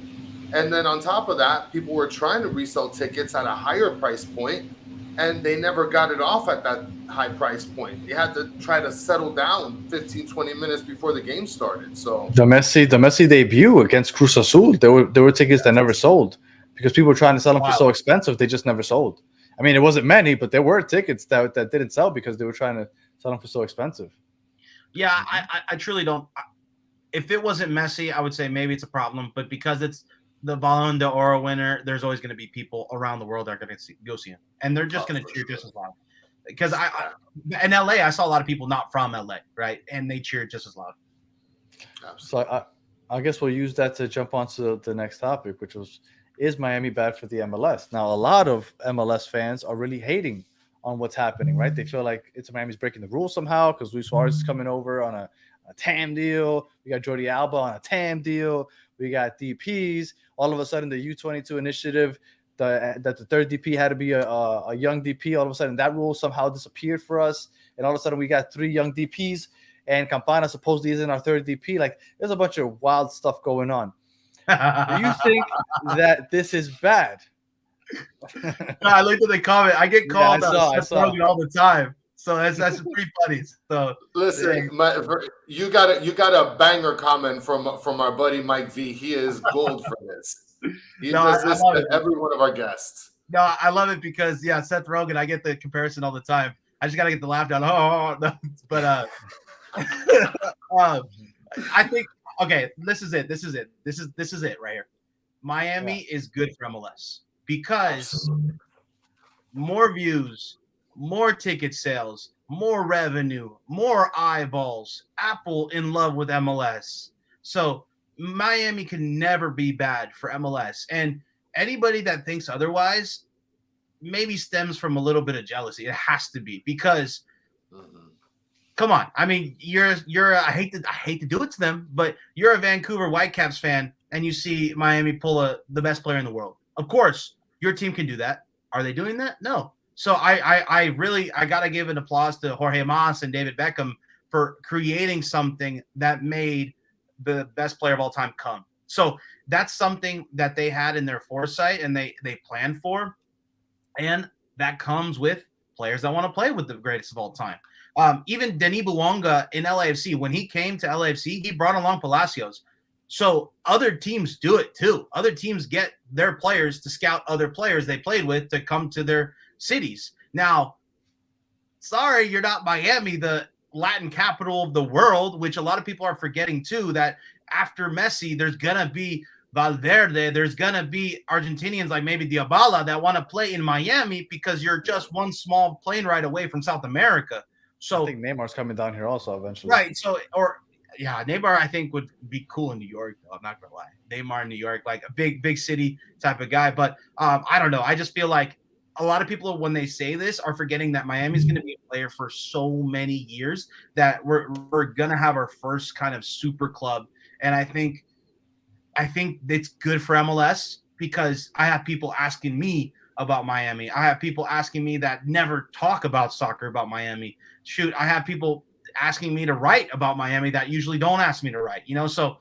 And then on top of that, people were trying to resell tickets at a higher price point, and they never got it off at that high price point. They had to try to settle down 15, 20 minutes before the game started. So the Messi debut against Cruz Azul, there were tickets that never sold. Because people were trying to sell them for so expensive, they just never sold. I mean, it wasn't many, but there were tickets that didn't sell because they were trying to sell them for so expensive. Yeah, I truly don't. If it wasn't Messi, I would say maybe it's a problem. But because it's the Ballon d'Or winner, there's always going to be people around the world that are going to go see him. And they're just going to cheer just as loud. Because in LA, I saw a lot of people not from LA, right? And they cheered just as loud. So I guess we'll use that to jump onto the next topic, which was, is Miami bad for the MLS? Now, a lot of MLS fans are really hating on what's happening, right? They feel like Inter Miami's breaking the rules somehow because Luis Suarez is coming over on a TAM deal. We got Jordi Alba on a TAM deal. We got DPs. All of a sudden, the U22 initiative, that the third DP had to be a young DP. All of a sudden, that rule somehow disappeared for us. And all of a sudden, we got 3 young DPs. And Campana supposedly isn't our third DP. Like, there's a bunch of wild stuff going on. Do you think that this is bad? I looked at the comment. I get called I saw. all the time. So that's pretty funny. So listen, you got a banger comment from our buddy Mike V. He is gold for this. He does this to every one of our guests. No, I love it because Seth Rogen. I get the comparison all the time. I just gotta get the laugh down. Oh, no. But I think. Okay, this is it. This is it right here. Miami is good for MLS because more views, more ticket sales, more revenue, more eyeballs. Apple in love with MLS. So Miami can never be bad for MLS. And anybody that thinks otherwise maybe stems from a little bit of jealousy. It has to be because come on. I mean, you're I hate to do it to them, but you're a Vancouver Whitecaps fan and you see Miami pull the best player in the world. Of course, your team can do that. Are they doing that? No. So I got to give an applause to Jorge Mas and David Beckham for creating something that made the best player of all time come. So that's something that they had in their foresight and they planned for. And that comes with players that want to play with the greatest of all time. Even Denis Bouanga in LAFC, when he came to LAFC, he brought along Palacios. So other teams do it too. Other teams get their players to scout other players they played with to come to their cities. Now, sorry, you're not Miami, the Latin capital of the world, which a lot of people are forgetting too, that after Messi, there's going to be Valverde, there's going to be Argentinians like maybe Dybala that want to play in Miami because you're just one small plane ride away from South America. So I think Neymar's coming down here also eventually. Right. So, Yeah, Neymar I think would be cool in New York. Though, I'm not gonna lie, Neymar in New York, like a big city type of guy. But I don't know. I just feel like a lot of people when they say this are forgetting that Miami's going to be a player for so many years that we're gonna have our first kind of super club, and I think it's good for MLS because I have people asking me about Miami. I have people asking me that never talk about soccer about Miami. Shoot, I have people asking me to write about Miami that usually don't ask me to write. So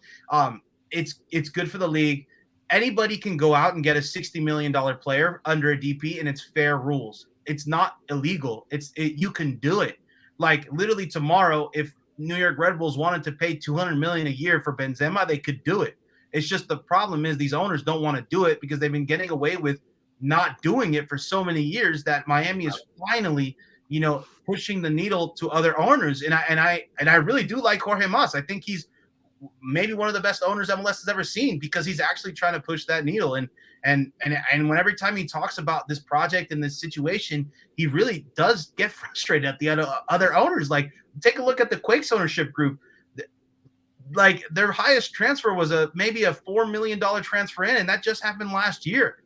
it's good for the league. Anybody can go out and get a $60 million player under a DP, and it's fair rules. It's not illegal. You can do it. Like literally tomorrow, if New York Red Bulls wanted to pay $200 million a year for Benzema, they could do it. It's just the problem is these owners don't want to do it because they've been getting away with not doing it for so many years that Miami is finally, pushing the needle to other owners. And I really do like Jorge Mas. I think he's maybe one of the best owners MLS has ever seen because he's actually trying to push that needle. And when every time he talks about this project and this situation, he really does get frustrated at the other owners. Like, take a look at the Quakes ownership group. Like their highest transfer was maybe a $4 million transfer in, and that just happened last year.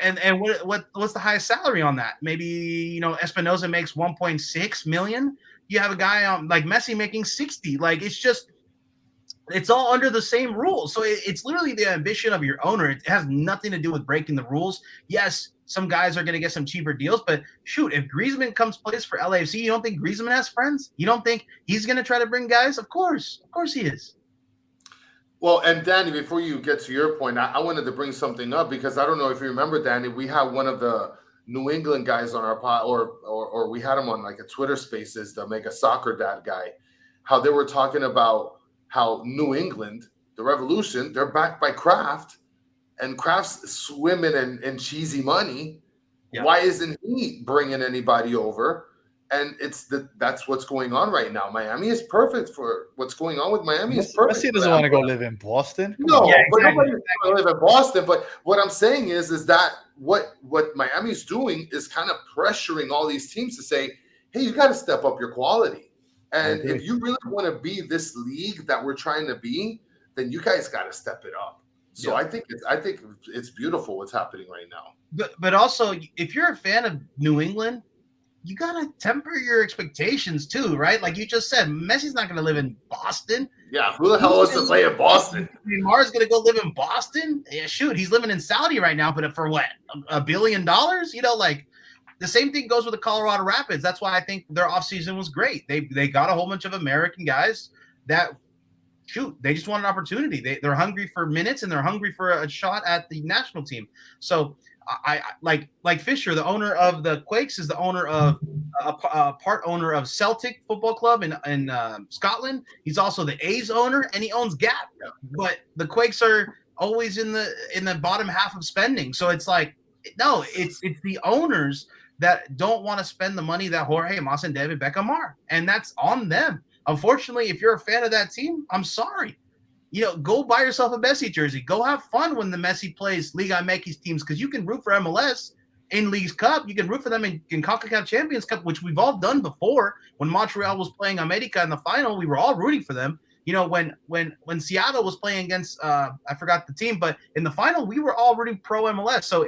And what's the highest salary on that? Maybe Espinoza makes 1.6 million. You have a guy like Messi making 60. Like it's all under the same rules. So it's literally the ambition of your owner. It has nothing to do with breaking the rules. Yes, some guys are going to get some cheaper deals, but shoot, if Griezmann plays for LAFC, you don't think Griezmann has friends? You don't think he's going to try to bring guys? Of course he is. Well, and Danny, before you get to your point, I wanted to bring something up because I don't know if you remember, Danny, we had one of the New England guys on our pod, or we had him on like a Twitter Spaces, the Mega Soccer Dad guy, how they were talking about how New England, the Revolution, they're backed by Kraft, and Kraft's swimming in cheesy money. Yeah. Why isn't he bringing anybody over? And that's what's going on right now. Miami is perfect for what's going on with Miami. Is perfect. Messi doesn't want to go live in Boston. No, but nobody wants to live in Boston. But what I'm saying is that what Miami's doing is kind of pressuring all these teams to say, hey, you got to step up your quality. And if you really want to be this league that we're trying to be, then you guys got to step it up. So I think it's beautiful what's happening right now. But also, if you're a fan of New England, you gotta temper your expectations too, right? Like you just said, Messi's not gonna live in Boston. Yeah, who the hell wants to play in Boston? Neymar's gonna go live in Boston? Yeah, shoot, he's living in Saudi right now, but for what, $1 billion? Like the same thing goes with the Colorado Rapids. That's why I think their offseason was great. They got a whole bunch of American guys that they just want an opportunity. They're hungry for minutes and they're hungry for a shot at the national team. So I like Fisher, the owner of the Quakes, is the owner of a part owner of Celtic Football Club in Scotland. He's also the A's owner, and he owns Gap. But the Quakes are always in the bottom half of spending. So it's like, no, it's the owners that don't want to spend the money that Jorge Mas and David Beckham are, and that's on them. Unfortunately, if you're a fan of that team, I'm sorry. Go buy yourself a Messi jersey. Go have fun when the Messi plays Liga MX teams, because you can root for MLS in Leagues Cup. You can root for them in CONCACAF Champions Cup, which we've all done before. When Montreal was playing America in the final, we were all rooting for them. When Seattle was playing against I forgot the team, but in the final, we were all rooting pro MLS. So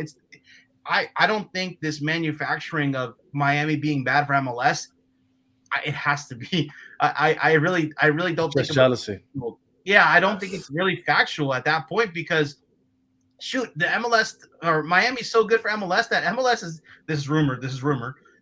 I don't think this manufacturing of Miami being bad for MLS, it has to be. I really don't think it's jealousy. Yeah, I don't think it's really factual at that point because, shoot, the MLS or Miami's so good for MLS that MLS is this is rumor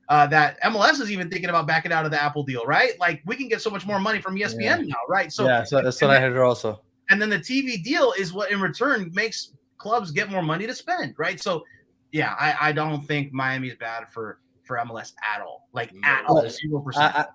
that MLS is even thinking about backing out of the Apple deal, right? Like we can get so much more money from ESPN now, right? So that's what I heard also. And then the TV deal is what in return makes clubs get more money to spend, right? So yeah, I don't think Miami is bad for MLS at all, like at all, 0%.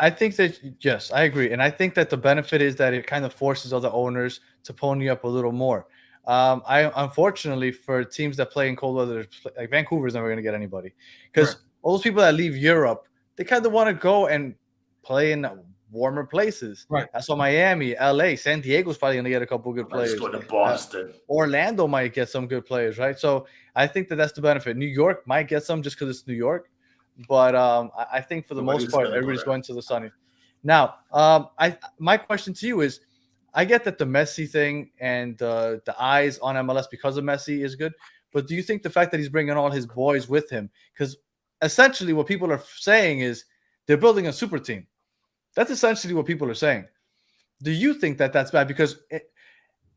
I think that, yes, I agree. And I think that the benefit is that it kind of forces other owners to pony up a little more. Unfortunately, for teams that play in cold weather, like Vancouver's never going to get anybody. Because all those people that leave Europe, they kind of want to go and play in warmer places. Right. That's why Miami, LA, San Diego's probably going to get a couple good players. Let's go to Boston. Orlando might get some good players, right? So I think that's the benefit. New York might get some just because it's New York. But I think for the most part, everybody's going to the sunny. Now, my question to you is, I get that the Messi thing and the eyes on MLS because of Messi is good, but do you think the fact that he's bringing all his boys with him, because essentially what people are saying is they're building a super team. That's essentially what people are saying. Do you think that that's bad? Because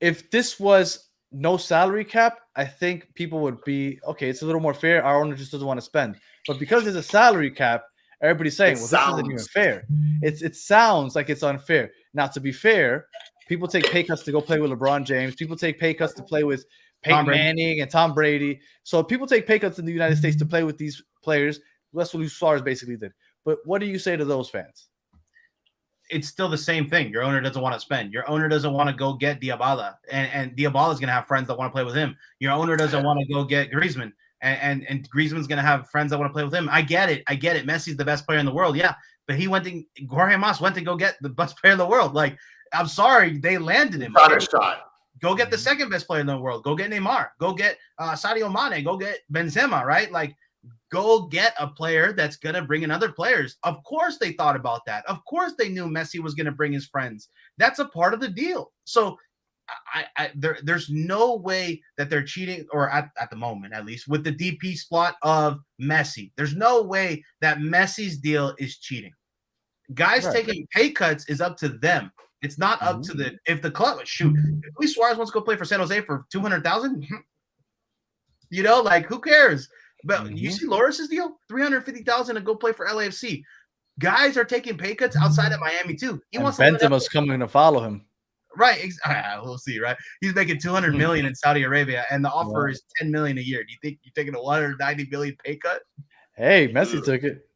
if this was no salary cap, I think people would be, okay, it's a little more fair. Our owner just doesn't want to spend. But because there's a salary cap, everybody's saying, well, this isn't even fair. It sounds like it's unfair. Now, to be fair, people take pay cuts to go play with LeBron James. People take pay cuts to play with Peyton Manning and Tom Brady. So people take pay cuts in the United States to play with these players. That's what Luis Suarez basically did. But what do you say to those fans? It's still the same thing. Your owner doesn't want to spend. Your owner doesn't want to go get Diabala, and Diabala is going to have friends that want to play with him. Your owner doesn't want to go get Griezmann, and Griezmann's going to have friends that want to play with him. I get it. Messi's the best player in the world, yeah, but Jorge Mas went to go get the best player in the world. Like, I'm sorry, they landed him. Go get the second best player in the world. Go get Neymar. Go get Sadio Mane. Go get Benzema. Right, like. Go get a player that's going to bring in other players. Of course they thought about that. Of course they knew Messi was going to bring his friends. That's a part of the deal. So there's no way that they're cheating, or at the moment, at least, with the DP slot of Messi. There's no way that Messi's deal is cheating. Guys taking pay cuts is up to them. It's not up to if the club, shoot, if Luis Suarez wants to go play for San Jose for $200,000, like, who cares? But you see Loris's deal, $350,000 to go play for LAFC. Guys are taking pay cuts outside of Miami too. He wants Benzema's coming to follow him. Right. We'll see, right? He's making $200 million in Saudi Arabia, and the offer is $10 million a year. Do you think you're taking a $190 million pay cut? Hey, Messi took it.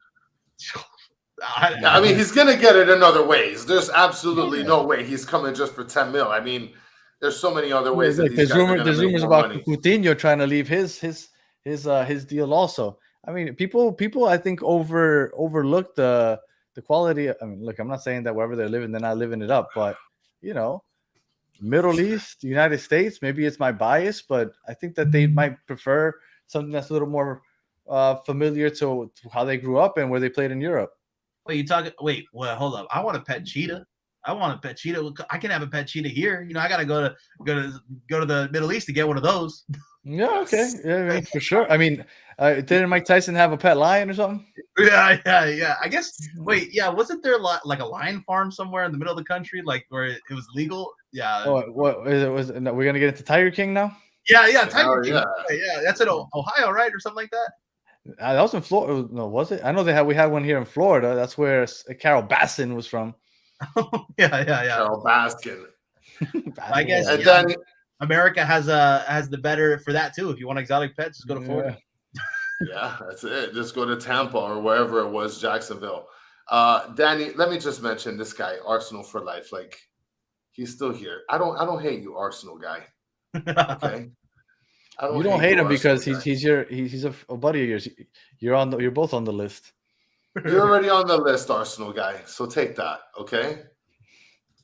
I mean, he's gonna get it in other ways. There's absolutely no way he's coming just for 10 mil. I mean, there's so many other ways. There's rumors about Coutinho trying to leave his deal also. I mean, people I think overlook the quality. I mean, look, I'm not saying that wherever they're living, they're not living it up, but Middle East, United States, maybe it's my bias, but I think that they might prefer something that's a little more familiar to how they grew up and where they played in Europe. Hold up. I want a pet cheetah. I can have a pet cheetah here. I gotta go to the Middle East to get one of those. Yeah, okay. Yeah, I mean, for sure. I mean, didn't Mike Tyson have a pet lion or something? Yeah. I guess. Wasn't there like a lion farm somewhere in the middle of the country, like where it was legal? Yeah. Oh, what was it? We're gonna get into Tiger King now? Yeah, Tiger King. Yeah, that's in Ohio, right, or something like that. That was in Florida. No, was it? I know we had one here in Florida. That's where Carol Baskin was from. Yeah. Carol Baskin. I guess. And then America has the better for that too. If you want exotic pets, just go to Florida. Yeah, that's it. Just go to Tampa or wherever it was, Jacksonville. Danny, let me just mention this guy, Arsenal for life. Like, he's still here. I don't hate you, Arsenal guy. Okay. You don't hate him because he's a buddy of yours. You're both on the list. You're already on the list, Arsenal guy. So take that, okay?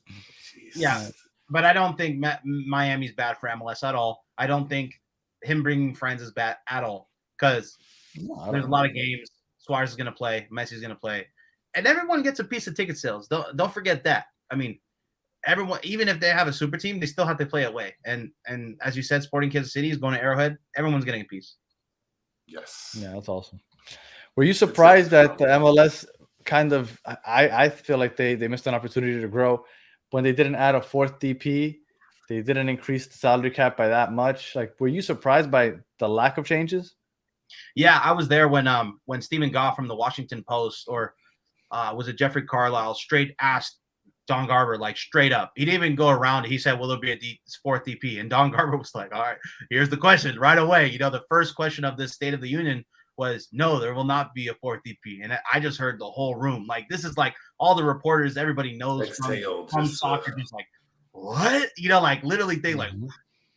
Jeez. Yeah. But I don't think Miami's bad for MLS at all. I don't think him bringing friends is bad at all, because there's a lot of games. Suarez is going to play. Messi's going to play. And everyone gets a piece of ticket sales. Don't forget that. I mean, everyone, even if they have a super team, they still have to play away. And as you said, Sporting Kansas City is going to Arrowhead. Everyone's getting a piece. Yes. Yeah, that's awesome. Were you surprised that the MLS kind of – I feel like they missed an opportunity to grow when they didn't add a fourth DP? They didn't increase the salary cap by that much. Like, were you surprised by the lack of changes? Yeah, I was there when Stephen Goff from the Washington Post, or was it Jeffrey Carlisle, straight asked Don Garber, like, straight up. He didn't even go around. He said, will there be a fourth DP? And Don Garber was like, all right, here's the question right away. The first question of this State of the Union was, no, there will not be a fourth DP. And I just heard the whole room. Like, this is like all the reporters everybody knows from soccer, just like, what? Like, literally they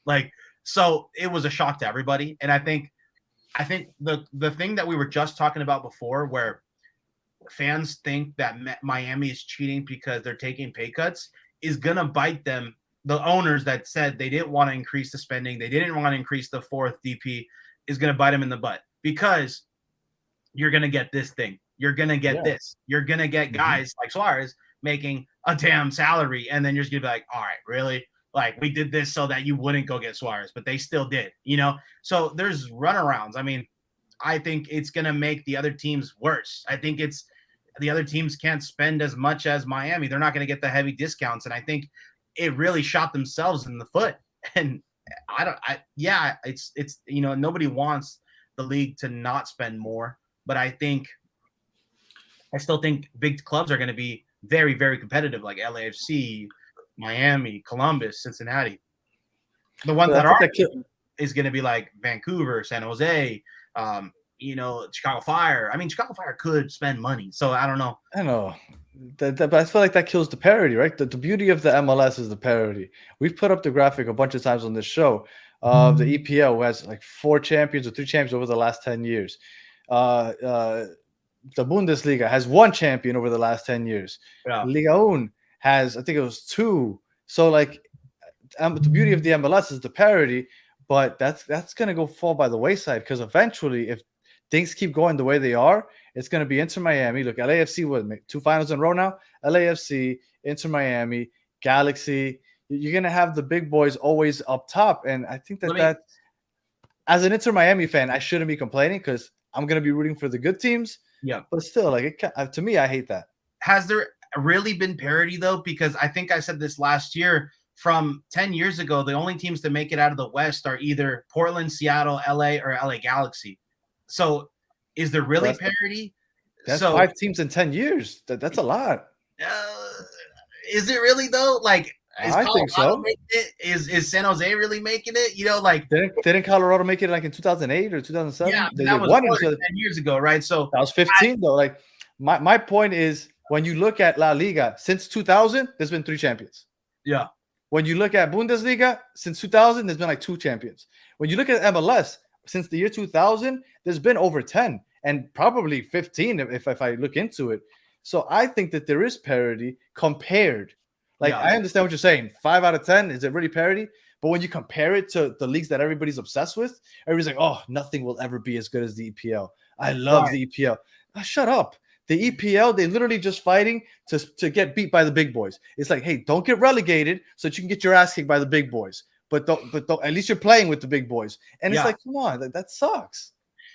like, so it was a shock to everybody. And I think the thing that we were just talking about before, where fans think that Miami is cheating because they're taking pay cuts, is going to bite them. The owners that said they didn't want to increase the spending, they didn't want to increase the fourth DP, is going to bite them in the butt, because you're going to get this thing. You're going to get this. You're going to get guys like Suarez making a damn salary, and then you're just gonna be like, all right, really? Like, we did this so that you wouldn't go get Suarez, but they still did, So there's runarounds. I mean, I think it's gonna make the other teams worse. I think it's the other teams can't spend as much as Miami. They're not gonna get the heavy discounts, and I think it really shot themselves in the foot. And it's nobody wants the league to not spend more, but I still think big clubs are going to be very, very competitive, like LAFC, Miami, Columbus, Cincinnati. The ones that are is going to be like Vancouver, San Jose, Chicago Fire. I mean, Chicago Fire could spend money, so I don't know. I know. But I feel like that kills the parody, right? The beauty of the MLS is the parody. We've put up the graphic a bunch of times on this show of the EPL, who has like 4 champions or 3 champions over the last 10 years. The Bundesliga has 1 champion over the last 10 years. Yeah. Liga 1 has, I think it was 2. So like the beauty of the MLS is the parody, but that's going to fall by the wayside, because eventually, if things keep going the way they are, it's going to be Inter Miami. Look, LAFC would make 2 finals in a row now. LAFC, Inter Miami, Galaxy. You're going to have the big boys always up top. And I think that as an Inter Miami fan, I shouldn't be complaining, because I'm going to be rooting for the good teams. Yeah. But still, like, to me, I hate that. Has there really been parity, though? Because I think I said this last year. From 10 years ago, the only teams to make it out of the West are either Portland, Seattle, LA, or LA Galaxy. So is there really parity? That's 5 teams in 10 years. That's a lot. Is it really, though? Like, I think so. Is San Jose really making it? Didn't Colorado make it like in 2008 or 2007? Yeah, they that was won 10 years ago, right? So that was 15, though. Like, my point is, when you look at La Liga, since 2000, there's been 3 champions. Yeah. When you look at Bundesliga, since 2000, there's been like 2 champions. When you look at MLS, since the year 2000, there's been over 10 and probably 15 if I look into it. So I think that there is parity compared. Like, I understand what you're saying. 5 out of 10, is it really parity? But when you compare it to the leagues that everybody's obsessed with, everybody's like, oh, nothing will ever be as good as the EPL. I love the EPL. Shut up. The EPL, they literally just fighting to get beat by the big boys. It's like, hey, don't get relegated so that you can get your ass kicked by the big boys. But don't, at least you're playing with the big boys. And it's like, come on, that sucks.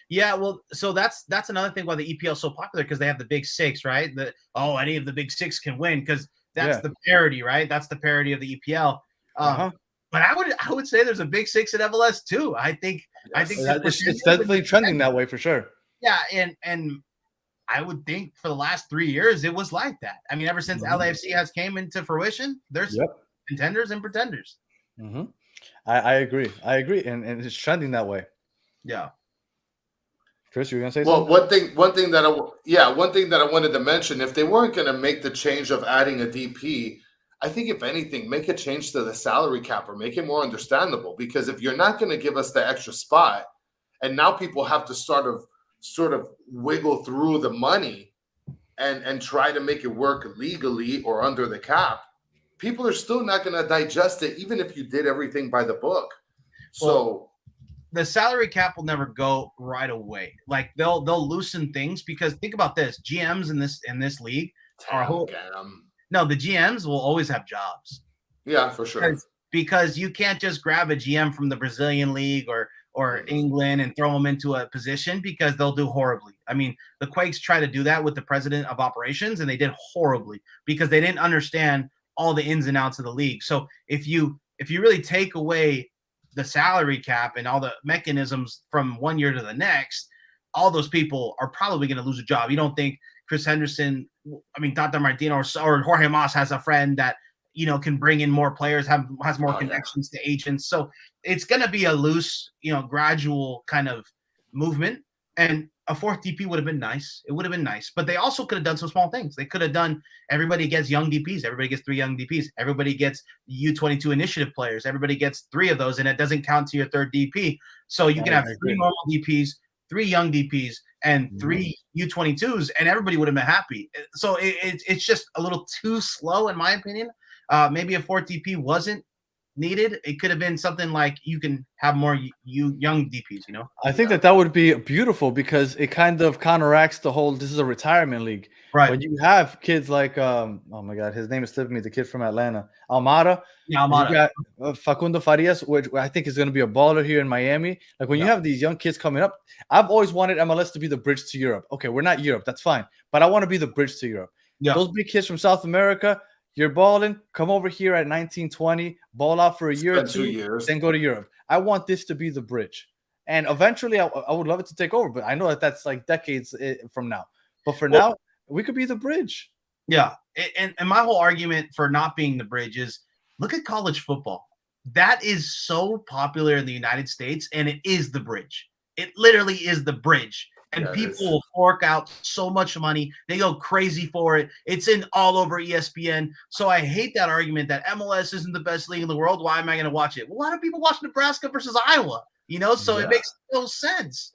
Yeah, well, so that's another thing why the EPL is so popular, because they have the big 6, right? Any of the big 6 can win, because that's the parity, right? That's the parity of the EPL. But I would say there's a big 6 at MLS too. I think it's definitely trending that way for sure. Yeah, and I would think for the last 3 years it was like that. I mean, ever since LAFC has came into fruition, there's contenders and pretenders. Mm-hmm. I agree, and it's trending that way. Yeah. Chris, you were gonna say something? Well, one thing that I wanted to mention, if they weren't going to make the change of adding a DP, I think if anything, make a change to the salary cap or make it more understandable. Because if you're not going to give us the extra spot, and now people have to sort of wiggle through the money and try to make it work legally or under the cap, people are still not going to digest it, even if you did everything by the book. So the salary cap will never go right away. Like, they'll loosen things, because think about this: GMs in this league the GMs will always have jobs. Yeah, for sure. Because you can't just grab a GM from the Brazilian league or England and throw them into a position, because they'll do horribly. I mean, the Quakes tried to do that with the president of operations, and they did horribly because they didn't understand all the ins and outs of the league. So if you really take away the salary cap and all the mechanisms from one year to the next, all those people are probably going to lose a job. You don't think Chris Henderson, Tata Martino or Jorge Mas has a friend that, can bring in more players, has more connections to agents. So it's going to be a loose, gradual kind of movement. And a 4th DP would have been nice. It would have been nice. But they also could have done some small things. They could have done, everybody gets young DPs. Everybody gets 3 young DPs. Everybody gets U22 initiative players. Everybody gets 3 of those, and it doesn't count to your 3rd DP. So you can have 3 normal DPs, 3 young DPs, and 3 U22s, and everybody would have been happy. So it's just a little too slow, in my opinion. Maybe a 4th DP wasn't needed. It could have been something like you can have more young DPs, you know? I think that would be beautiful because it kind of counteracts the whole this is a retirement league. Right. When you have kids like oh my god, his name is slipping me, the kid from Atlanta, Almada. Yeah, You Almada. got Facundo Farias, which I think is going to be a baller here in Miami. Like when you have these young kids coming up, I've always wanted MLS to be the bridge to Europe. Okay, we're not Europe, that's fine, but I want to be the bridge to Europe. Yeah. Those big kids from South America, you're balling, come over here at 19, 20, ball out for a year or 2 years, then go to Europe. I want this to be the bridge. And eventually, I would love it to take over, but I know that that's like decades from now. But for now, we could be the bridge. Yeah, and my whole argument for not being the bridge is look at college football. That is so popular in the United States, and it is the bridge. It literally is the bridge. And people will fork out so much money. They go crazy for it. It's in all over ESPN. So I hate that argument that MLS isn't the best league in the world. Why am I going to watch it? Well, a lot of people watch Nebraska versus Iowa, you know, so it makes no sense.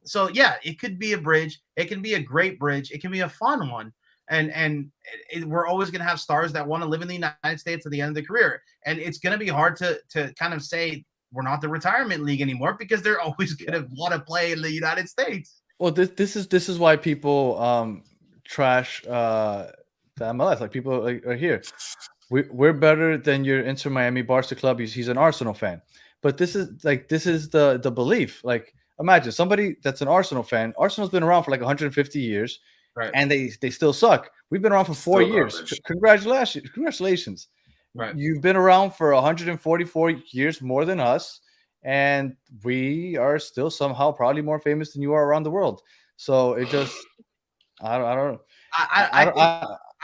So yeah, it could be a bridge. It can be a great bridge. It can be a fun one. And we're always going to have stars that want to live in the United States at the end of their career. And it's going to be hard to kind of say we're not the retirement league anymore because they're always going to want to play in the United States. Well, this is why people trash the MLS. Like people are here. We're better than your Inter Miami Barca club. He's an Arsenal fan, but this is the belief. Like imagine somebody that's an Arsenal fan. Arsenal's been around for like 150 years, right? And they still suck. We've been around for 4 years. Congratulations. Right. You've been around for 144 years more than us. And we are still somehow probably more famous than you are around the world. So it just, I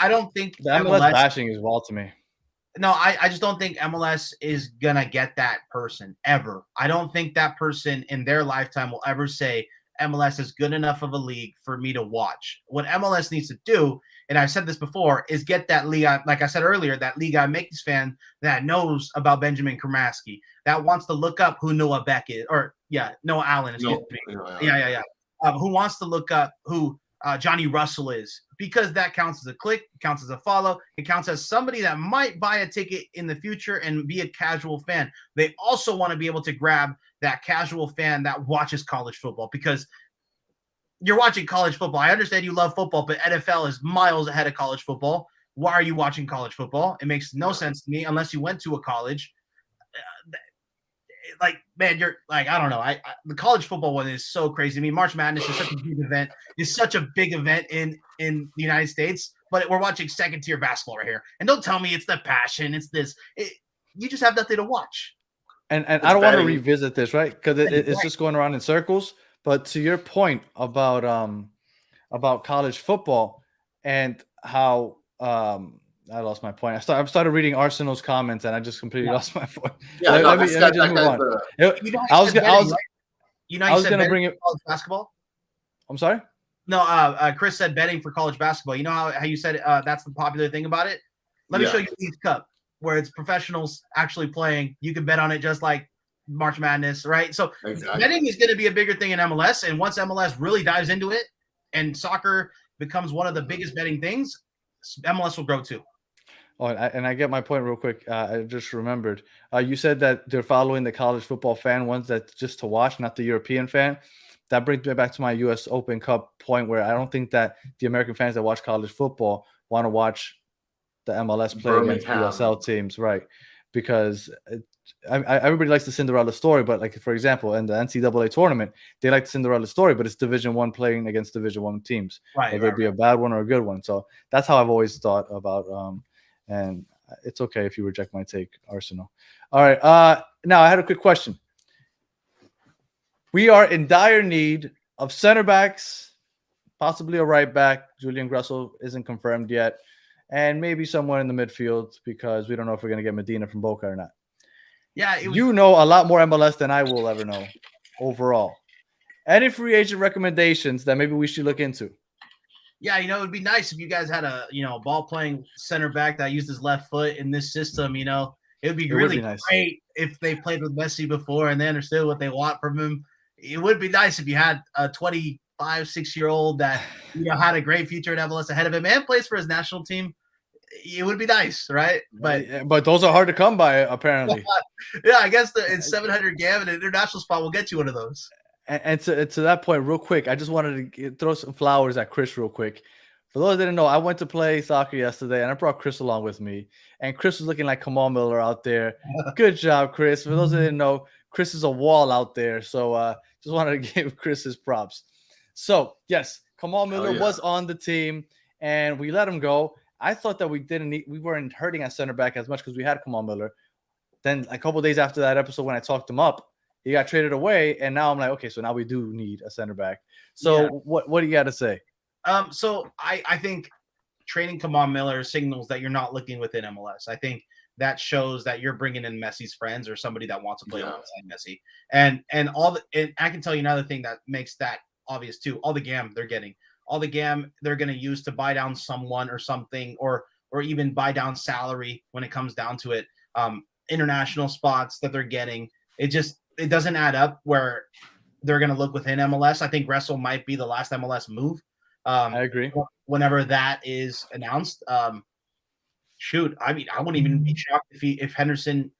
don't think the MLS bashing is wild to me. No, I just don't think MLS is gonna get that person ever. I don't think that person in their lifetime will ever say MLS is good enough of a league for me to watch. What MLS needs to do, and I've said this before, is get that league, like I said earlier, that Liga MX fan that knows about Benjamin Kramasky, that wants to look up who Noah Beck is, or Noah Allen. Who wants to look up who Johnny Russell is, because that counts as a click, counts as a follow, it counts as somebody that might buy a ticket in the future and be a casual fan. They also want to be able to grab that casual fan that watches college football, because you're watching college football. I understand you love football, but NFL is miles ahead of college football. Why are you watching college football? It makes no sense to me unless you went to a college. Like, man, you're like, I don't know. The college football one is so crazy. I mean, March Madness is such a big event. It's such a big event in the United States, but we're watching second tier basketball right here. And don't tell me it's the passion. It's this. You just have nothing to watch. And I don't want to revisit this, right? Because it's just going around in circles. But to your point about college football and how I lost my point. I started reading Arsenal's comments and I just completely lost my point. Let me just move on. I was going to bring it college basketball. I'm sorry. No, Chris said betting for college basketball. You know how you said that's the popular thing about it. Let me show you League Cup, where it's professionals actually playing. You can bet on it just like March Madness, right? So betting is going to be a bigger thing in MLS, and once MLS really dives into it and soccer becomes one of the biggest betting things, MLS will grow too. Oh, and I get my point real quick. I just remembered. You said that they're following the college football fan ones that's just to watch, not the European fan. That brings me back to my U.S. Open Cup point, where I don't think that the American fans that watch college football want to watch the MLS play against USL teams, right? Because everybody likes the Cinderella story, but like, for example, in the NCAA tournament, they like the Cinderella story, but it's Division I playing against Division I teams. Right. Whether it be a bad one or a good one. So that's how I've always thought about and it's okay if you reject my take, Arsenal. All right. Now I had a quick question. We are in dire need of center backs, possibly a right back. Julian Gressel isn't confirmed yet. And maybe somewhere in the midfield, because we don't know if we're going to get Medina from Boca or not. Yeah. You know a lot more MLS than I will ever know overall. Any free agent recommendations that maybe we should look into? Yeah, it would be nice if you guys had a, ball playing center back that used his left foot in this system. It would be really great if they played with Messi before and they understood what they want from him. It would be nice if you had a 25, 6-year-old that, had a great future in MLS ahead of him and plays for his national team. it would be nice, right? But those are hard to come by, apparently. Yeah, I guess it's 700 gam and an international spot will get you one of those. And to that point, real quick, I just wanted to throw some flowers at Chris real quick. For those that didn't know, I went to play soccer yesterday, and I brought Chris along with me. And Chris was looking like Kamal Miller out there. Good job, Chris. For those that didn't know, Chris is a wall out there. So just wanted to give Chris his props. So, yes, Kamal Miller was on the team, and we let him go. I thought that we weren't hurting at center back as much because we had Kamal Miller. Then a couple days after that episode, when I talked him up, he got traded away, and now I'm like, okay, so now we do need a center back. So what do you got to say? So I think trading Kamal Miller signals that you're not looking within MLS. I think that shows that you're bringing in Messi's friends or somebody that wants to play alongside Messi. And I can tell you another thing that makes that obvious too. All the GAM they're getting, all the GAM they're going to use to buy down someone or something, or even buy down salary when it comes down to it. International spots that they're getting, it doesn't add up where they're going to look within MLS. I think Gressel might be the last MLS move. I agree. Whenever that is announced, shoot, I mean, I wouldn't even be shocked if Henderson,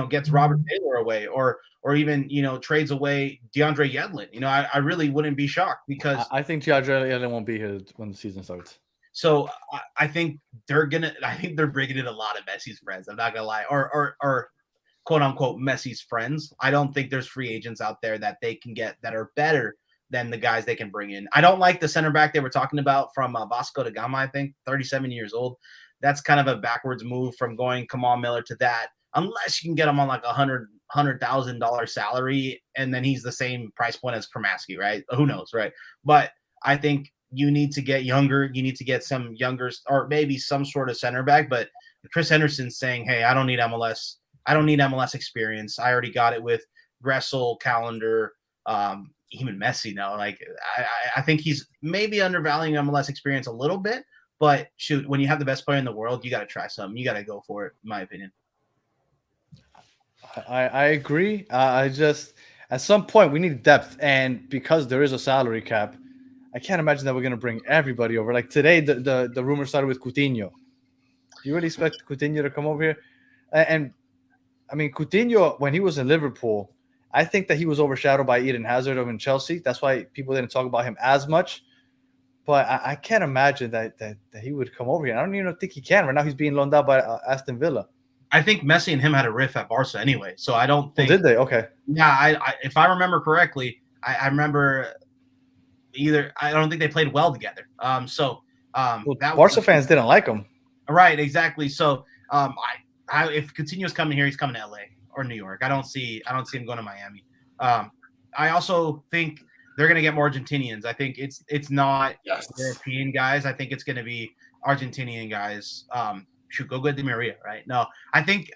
gets Robert Taylor away, or even trades away DeAndre Yedlin. I really wouldn't be shocked because I think DeAndre Yedlin won't be here when the season starts. So I think they're bringing in a lot of Messi's friends. I'm not gonna lie, or quote unquote Messi's friends. I don't think there's free agents out there that they can get that are better than the guys they can bring in. I don't like the center back they were talking about from Vasco da Gama, I think, 37 years old. That's kind of a backwards move from going Kamal Miller to that, unless you can get him on like $100,000 salary, and then he's the same price point as Kramaski, right? Who knows, right? But I think you need to get younger. You need to get some younger, or maybe some sort of center back. But Chris Henderson's saying, hey, I don't need MLS. I don't need MLS experience. I already got it with Gressel, Calendar, even Messi now. Like I think he's maybe undervaluing MLS experience a little bit, but shoot, when you have the best player in the world, you got to try something. You got to go for it, in my opinion. I agree. I just, at some point, we need depth. And because there is a salary cap, I can't imagine that we're going to bring everybody over. Like today, the rumor started with Coutinho. Do you really expect Coutinho to come over here? And I mean, Coutinho, when he was in Liverpool, I think that he was overshadowed by Eden Hazard over in Chelsea. That's why people didn't talk about him as much. But I can't imagine that he would come over here. I don't even think he can. Right now, he's being loaned out by Aston Villa. I think Messi and him had a riff at Barca anyway. So I don't think. Oh, did they? Okay. Yeah, if I remember correctly, I remember I don't think they played well together. Barca fans didn't like him. Right, exactly. So if Coutinho's coming here, he's coming to LA or New York. I don't see him going to Miami. I also think they're going to get more Argentinians. I think it's not European guys. I think it's going to be Argentinian guys. Should go get Di Maria, right? No, I think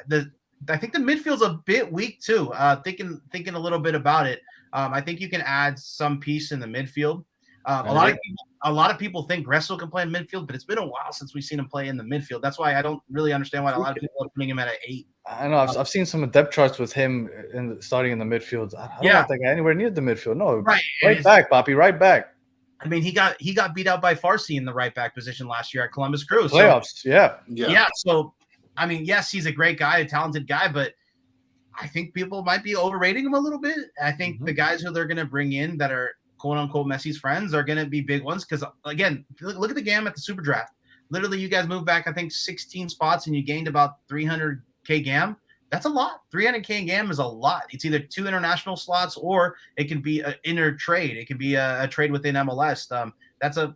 the midfield's a bit weak too. Thinking a little bit about it, I think you can add some piece in the midfield. A lot of people think Gressel can play in midfield, but it's been a while since we've seen him play in the midfield. That's why I don't really understand why a lot of people are putting him at an 8. I know. I've seen some depth charts with him starting in the midfield. I don't want that guy anywhere near the midfield. No, right back, Poppy, right back. I mean, he got beat out by Farsi in the right back position last year at Columbus Crew. Playoffs, yeah. So, I mean, yes, he's a great guy, a talented guy, but I think people might be overrating him a little bit. I think the guys who they're going to bring in that are quote unquote Messi's friends are going to be big ones. Because again, look at the GAM at the Super Draft. Literally, you guys moved back, I think, 16 spots, and you gained about 300K GAM. That's a lot. 300K GAM is a lot. It's either 2 international slots or it can be an inner trade. It can be a trade within MLS. That's a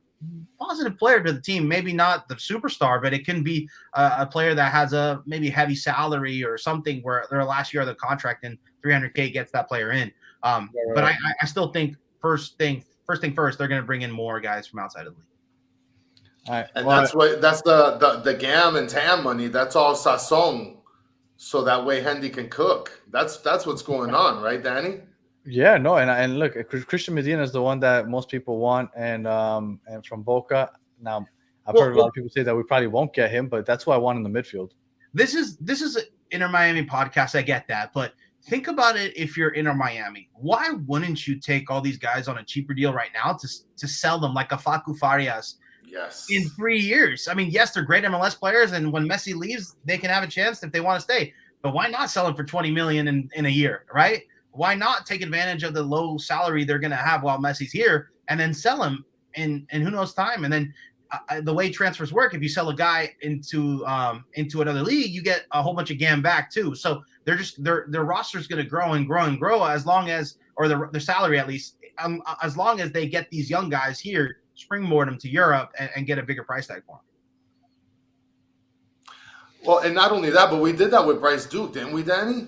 positive player to the team. Maybe not the superstar, but it can be a player that has a maybe heavy salary or something where their last year of the contract and 300K gets that player in. But I still think first thing first, they're going to bring in more guys from outside of the league. All right. And that's the GAM and TAM money. That's all Sasson. So that way Hendy can cook. That's what's going on, right, Danny? Yeah, no, and look, Christian Medina is the one that most people want, and from Boca. Now, I've heard a lot of people say that we probably won't get him, but that's who I want in the midfield. This is an Inter Miami podcast. I get that, but think about it. If you're Inter Miami, why wouldn't you take all these guys on a cheaper deal right now to sell them like a Facu Farias Yes. in 3 years. I mean, yes, they're great MLS players, and when Messi leaves, they can have a chance if they want to stay. But why not sell him for $20 million in a year, right? Why not take advantage of the low salary they're going to have while Messi's here, and then sell him in who knows time? And then the way transfers work, if you sell a guy into another league, you get a whole bunch of GAM back too. So their roster is going to grow and grow and grow as long as, or their salary at least, as long as they get these young guys here, springboard them to Europe and get a bigger price tag for them. Well, and not only that, but we did that with Bryce Duke, didn't we, Danny?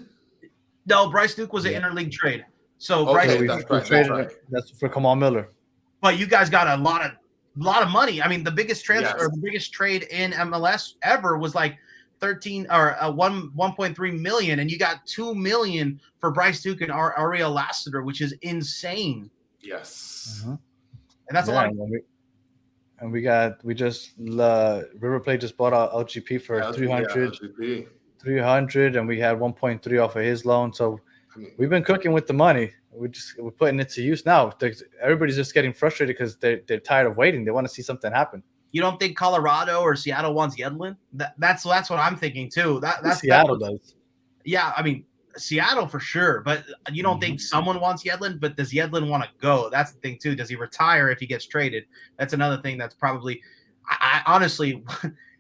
No, Bryce Duke was an interleague trade. So Okay, Bryce, that's for Kamal Miller. but you guys got a lot of money. I mean, the biggest transfer or the biggest trade in MLS ever was like 1.3 million, and you got 2 million for Bryce Duke and Ariel Lassiter, which is insane. Yes. Mm-hmm. And that's a lot. River Plate just bought out LGP for 300, and we had 1.3 off of his loan. So we've been cooking with the money. We're putting it to use now. Everybody's just getting frustrated because they're tired of waiting. They want to see something happen. You don't think Colorado or Seattle wants Yedlin? That's what I'm thinking too. That's Seattle does. Yeah, I mean Seattle for sure, but you don't think someone wants Yedlin? But does Yedlin want to go? That's the thing too. Does he retire if he gets traded? That's another thing. That's probably. I honestly,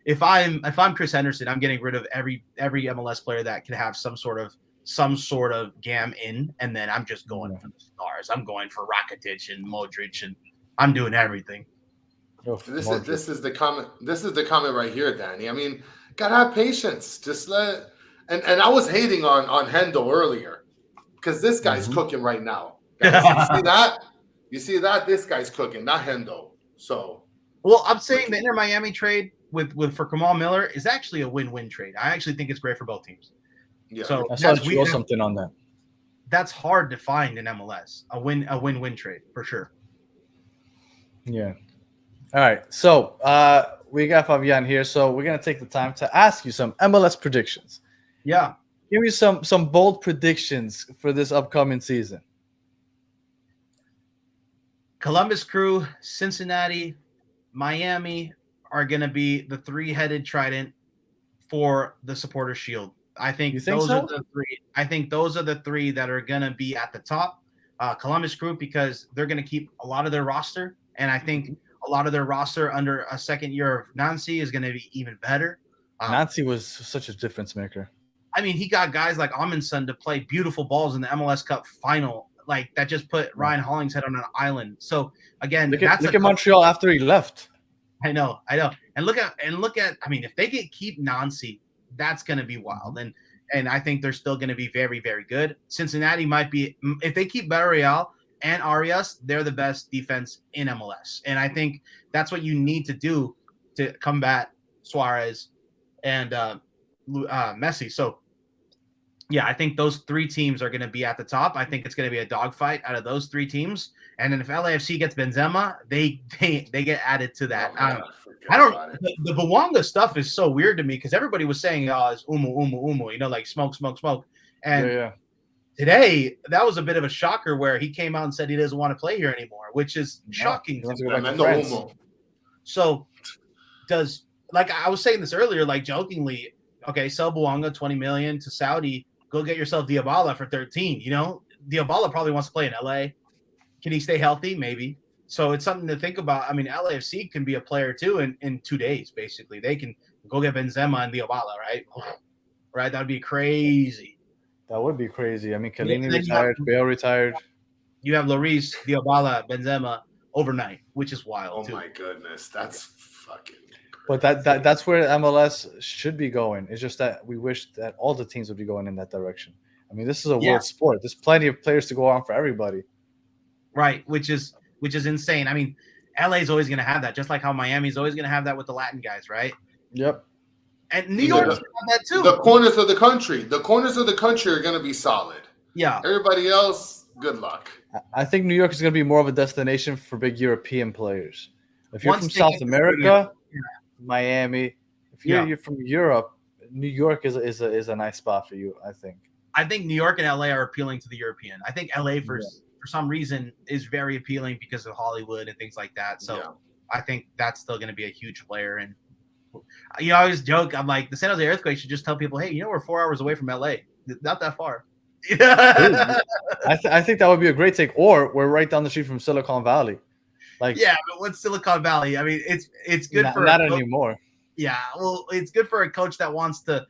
if I'm Chris Henderson, I'm getting rid of every MLS player that can have some sort of GAM in, and then I'm just going for the stars. I'm going for Rakitic and Modric, and I'm doing everything. This is the comment. This is the comment right here, Danny. I mean, gotta have patience. Just let. And I was hating on Hendo earlier because this guy's cooking right now. Guys, you see that? You see that? This guy's cooking, not Hendo. So, well, I'm saying the Inter Miami trade for Kamal Miller is actually a win-win trade. I actually think it's great for both teams. Yeah. So I saw something on that. That's hard to find in MLS. A win-win trade for sure. Yeah. All right. So we got Favian here. So we're gonna take the time to ask you some MLS predictions. Yeah. Give me some bold predictions for this upcoming season. Columbus Crew, Cincinnati, Miami are going to be the three-headed trident for the Supporters Shield. I think those are the three. I think those are the three that are going to be at the top. Columbus Crew, because they're going to keep a lot of their roster, and I think a lot of their roster under a second year of Nancy is going to be even better. Nancy was such a difference maker. I mean, he got guys like Amundsen to play beautiful balls in the MLS Cup final, like that just put Ryan Hollingshead on an island. So again, look at Montreal after he left. I know. And look at. I mean, if they keep Nancy, that's going to be wild. And I think they're still going to be very, very good. Cincinnati might be, if they keep Villarreal and Arias, they're the best defense in MLS. And I think that's what you need to do to combat Suarez and Messi. So, yeah, I think those three teams are going to be at the top. I think it's going to be a dogfight out of those three teams. And then if LAFC gets Benzema, they get added to that. The Bouanga stuff is so weird to me because everybody was saying, "Oh, it's umu," you know, like smoke. And today that was a bit of a shocker where he came out and said he doesn't want to play here anymore, which is shocking. So does, like I was saying this earlier, like jokingly, okay, sell Bouanga 20 million to Saudi, go get yourself Diabala for 13. You know, Diabala probably wants to play in LA. Can he stay healthy? Maybe. So it's something to think about. I mean, LAFC can be a player too in 2 days, basically. They can go get Benzema and Diabala, right? Right? That would be crazy. That would be crazy. I mean, Kalini retired, Bale retired. You have Lloris, Diabala, Benzema overnight, which is wild. Oh my goodness, that's fucking. But that's where MLS should be going. It's just that we wish that all the teams would be going in that direction. I mean, this is a world sport. There's plenty of players to go on for everybody. Right, which is insane. I mean, LA is always going to have that, just like how Miami is always going to have that with the Latin guys, right? Yep. And New York's going to have that too. The corners of the country are going to be solid. Yeah. Everybody else, good luck. I think New York is going to be more of a destination for big European players. If you're from South America, Miami. If you're from Europe, New York is a nice spot for you, I think. I think New York and LA are appealing to the European. I think LA for some reason is very appealing because of Hollywood and things like that. So I think that's still going to be a huge player. And I always joke, I'm like, the San Jose Earthquake should just tell people, hey, we're 4 hours away from LA, not that far. Dude, I think that would be a great take. Or we're right down the street from Silicon Valley. Like, yeah, but what's Silicon Valley? I mean, it's good for not anymore. Yeah, well, it's good for a coach that wants to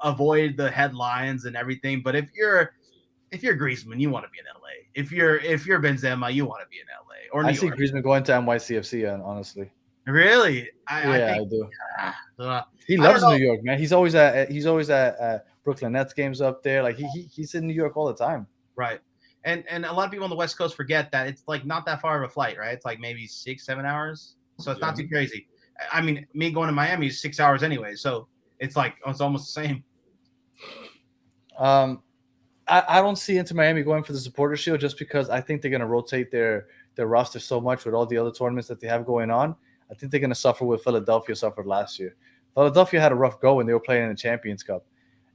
avoid the headlines and everything. But if you're Griezmann, you want to be in LA. If you're Benzema, you want to be in LA or New I see York. Griezmann going to NYCFC, honestly. Really? I do. Uh, He loves New York, man. He's always at Brooklyn Nets games up there. Like he's in New York all the time. Right. And a lot of people on the West Coast forget that it's like not that far of a flight, right? It's like maybe 6-7 hours. So it's not too crazy. I mean, me going to Miami is 6 hours anyway. So it's like it's almost the same. I don't see Inter Miami going for the Supporters Shield just because I think they're going to rotate their roster so much with all the other tournaments that they have going on. I think they're going to suffer what Philadelphia suffered last year. Philadelphia had a rough go when they were playing in the Champions Cup.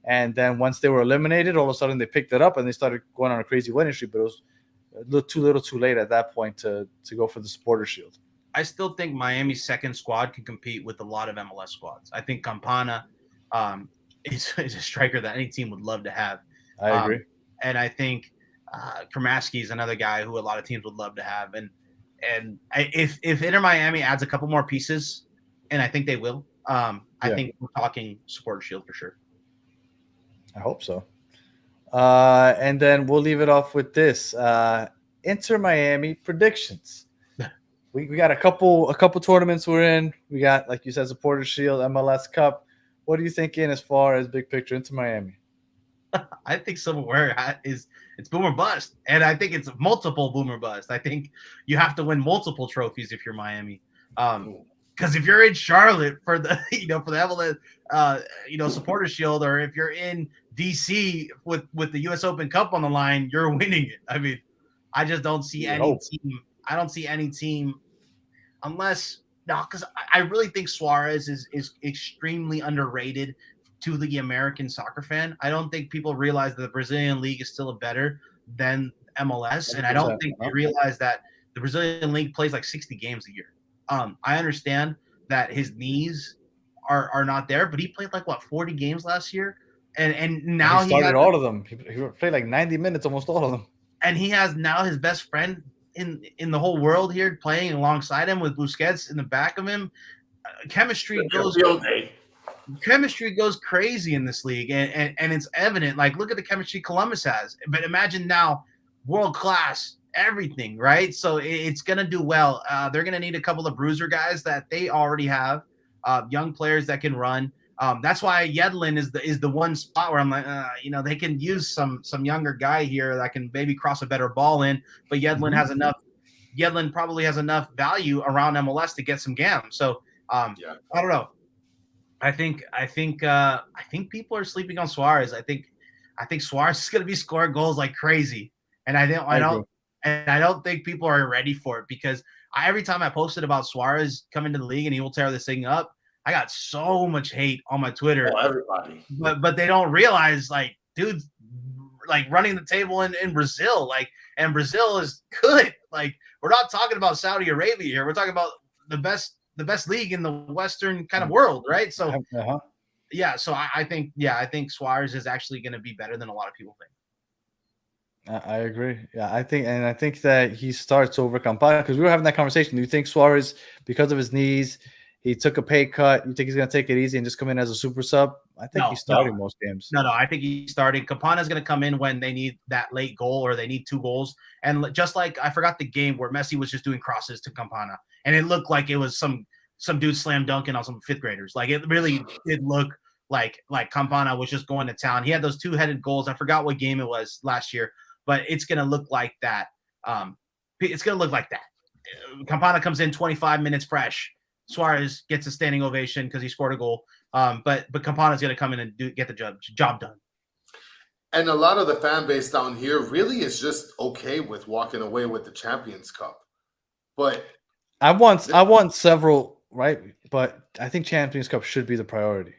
And then once they were eliminated, all of a sudden they picked it up and they started going on a crazy winning streak. But it was a little too late at that point to go for the Supporters Shield. I still think Miami's second squad can compete with a lot of MLS squads. I think Campana is a striker that any team would love to have. I agree. And I think Kramaski is another guy who a lot of teams would love to have. And if Inter Miami adds a couple more pieces, and I think they will, I think we're talking Supporters Shield for sure. I hope so. And then we'll leave it off with this. Inter Miami predictions. We got a couple tournaments we're in. We got, like you said, Supporters Shield, MLS Cup. What are you thinking as far as big picture Inter Miami? I think somewhere it's boom or bust, and I think it's multiple boom or bust. I think you have to win multiple trophies if you're Miami. Because if you're in Charlotte for the for the MLS Supporters Shield, or if you're in DC with the U.S. Open Cup on the line, you're winning it. I mean, I just don't see any team. I don't see any team unless because I really think Suarez is extremely underrated to the American soccer fan. I don't think people realize that the Brazilian league is still better than MLS, and I don't think they realize that the Brazilian league plays like 60 games a year. I understand that his knees are not there, but he played like 40 games last year, and now he started all of them. He played like 90 minutes, almost all of them. And he has now his best friend in the whole world here playing alongside him with Busquets in the back of him. Chemistry goes crazy in this league, and it's evident. Like, look at the chemistry Columbus has, but imagine now world class everything, right? So it's gonna do well. They're gonna need a couple of bruiser guys that they already have, young players that can run. That's why Yedlin is the one spot where I'm like, they can use some younger guy here that can maybe cross a better ball in, but Yedlin has enough. Yedlin probably has enough value around MLS to get some gam. So I don't know. I think people are sleeping on Suarez. I think Suarez is going to be scoring goals like crazy, and I don't think people are ready for it because every time I posted about Suarez coming to the league and he will tear this thing up, I got so much hate on my Twitter. Oh, everybody. But they don't realize, like, dude's like running the table in Brazil, and Brazil is good. Like, we're not talking about Saudi Arabia here. We're talking about the best league in the Western kind of world, right? So, so I think Suarez is actually going to be better than a lot of people think. I agree. Yeah, I think that he starts over Campana because we were having that conversation. Do you think Suarez, because of his knees, he took a pay cut? You think he's going to take it easy and just come in as a super sub? I think he's starting most games. No, I think he's starting. Campana is going to come in when they need that late goal or they need 2 goals. And just like I forgot the game where Messi was just doing crosses to Campana, and it looked like it was some dude slam dunking on some 5th graders. Like, it really did look like Campana was just going to town. He had those 2-headed goals. I forgot what game it was last year, but it's going to look like that. It's going to look like that. Campana comes in 25 minutes fresh. Suarez gets a standing ovation because he scored a goal. But Campana's going to come in and get the job done. And a lot of the fan base down here really is just okay with walking away with the Champions Cup. But I want several, right? But I think Champions Cup should be the priority.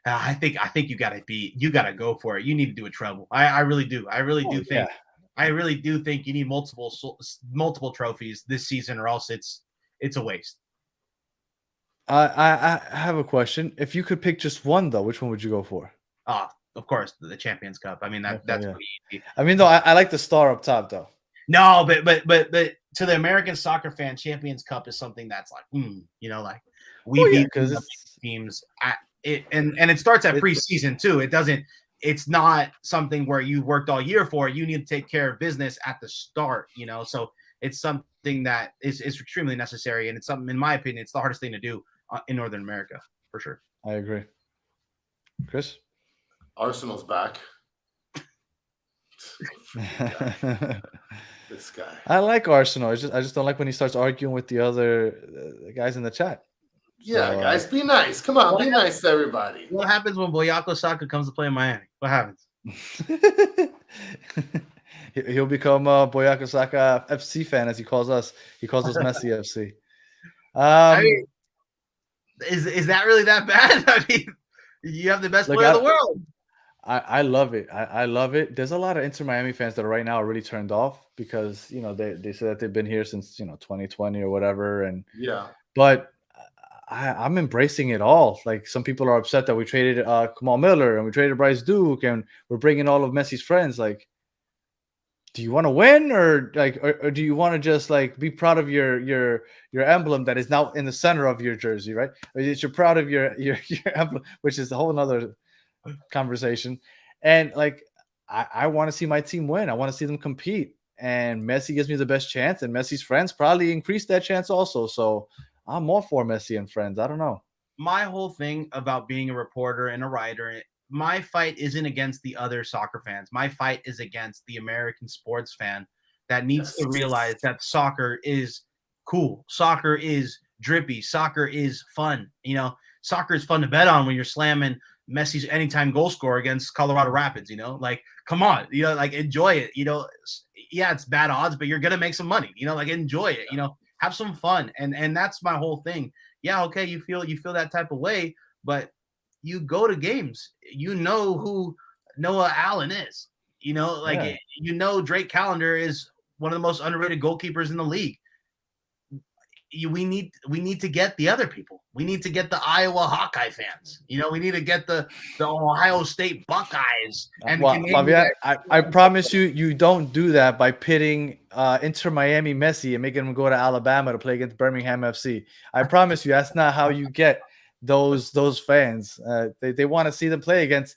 I think you gotta go for it. You need to do a treble. I really do. I really do think you need multiple trophies this season, or else it's a waste. I have a question. If you could pick just one, though, which one would you go for? Of course, the Champions Cup. I mean, Okay, that's yeah. pretty easy. I mean, though, I like the star up top, though. No, but to the American soccer fan, Champions Cup is something that's like, like we beat because teams at it, and it starts at preseason too. It's not something where you worked all year for. You need to take care of business at the start, So it's something that is extremely necessary, and it's something, in my opinion, it's the hardest thing to do in Northern America for sure. I agree. Chris? Arsenal's back. This guy. I like Arsenal. I just don't like when he starts arguing with the other guys in the chat. Yeah, So, guys, be nice. Come on, be nice to everybody. What happens when Boyako Soccer comes to play in Miami? What happens? He'll become a Boyako Saka FC fan, as he calls us. He calls us Messi FC. I mean, is that really that bad? I mean, you have the best player in the world. I love it. I love it. There's a lot of Inter Miami fans that right now are really turned off because they say that they've been here since 2020 or whatever, and but I'm embracing it all. Like, some people are upset that we traded Kamal Miller and we traded Bryce Duke and we're bringing all of Messi's friends. Like, do you want to win or do you want to just like be proud of your emblem that is now in the center of your jersey, right? Or you're proud of your emblem, which is a whole nother conversation. And like, I want to see my team win. I want to see them compete, and Messi gives me the best chance, and Messi's friends probably increase that chance also. So I'm all for Messi and friends. I don't know. My whole thing about being a reporter and a writer, my fight isn't against the other soccer fans. My fight is against the American sports fan that needs to realize that soccer is cool. Soccer is drippy. Soccer is fun. Soccer is fun to bet on when you're slamming Messi's anytime goal scorer against Colorado Rapids. Like, come on, like, enjoy it. Yeah, it's bad odds, but you're gonna make some money. Like, enjoy it. Have some fun, and that's my whole thing. Yeah, okay, you feel that type of way, but you go to games. You know who Noah Allen is. Drake Callender is one of the most underrated goalkeepers in the league. We need to get the other people. We need to get the Iowa Hawkeye fans. We need to get the Ohio State Buckeyes. And Favian, I promise you don't do that by pitting Inter Miami Messi and making him go to Alabama to play against Birmingham FC. I promise you that's not how you get those fans. They want to see them play against.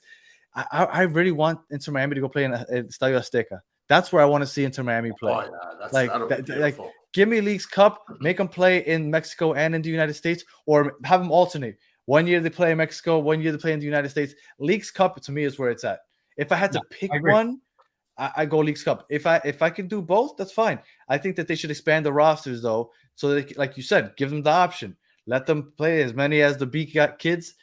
I really want Inter Miami to go play in Estadio Azteca. That's where I want to see Inter Miami play. Oh, yeah, like give me Leagues Cup, make them play in Mexico and in the United States, or have them alternate. 1 year they play in Mexico, 1 year they play in the United States. Leagues Cup to me is where it's at. If I had to pick one, I go Leagues Cup. If I can do both, that's fine. I think that they should expand the rosters though, so that, like you said, give them the option. Let them play as many as the B kids,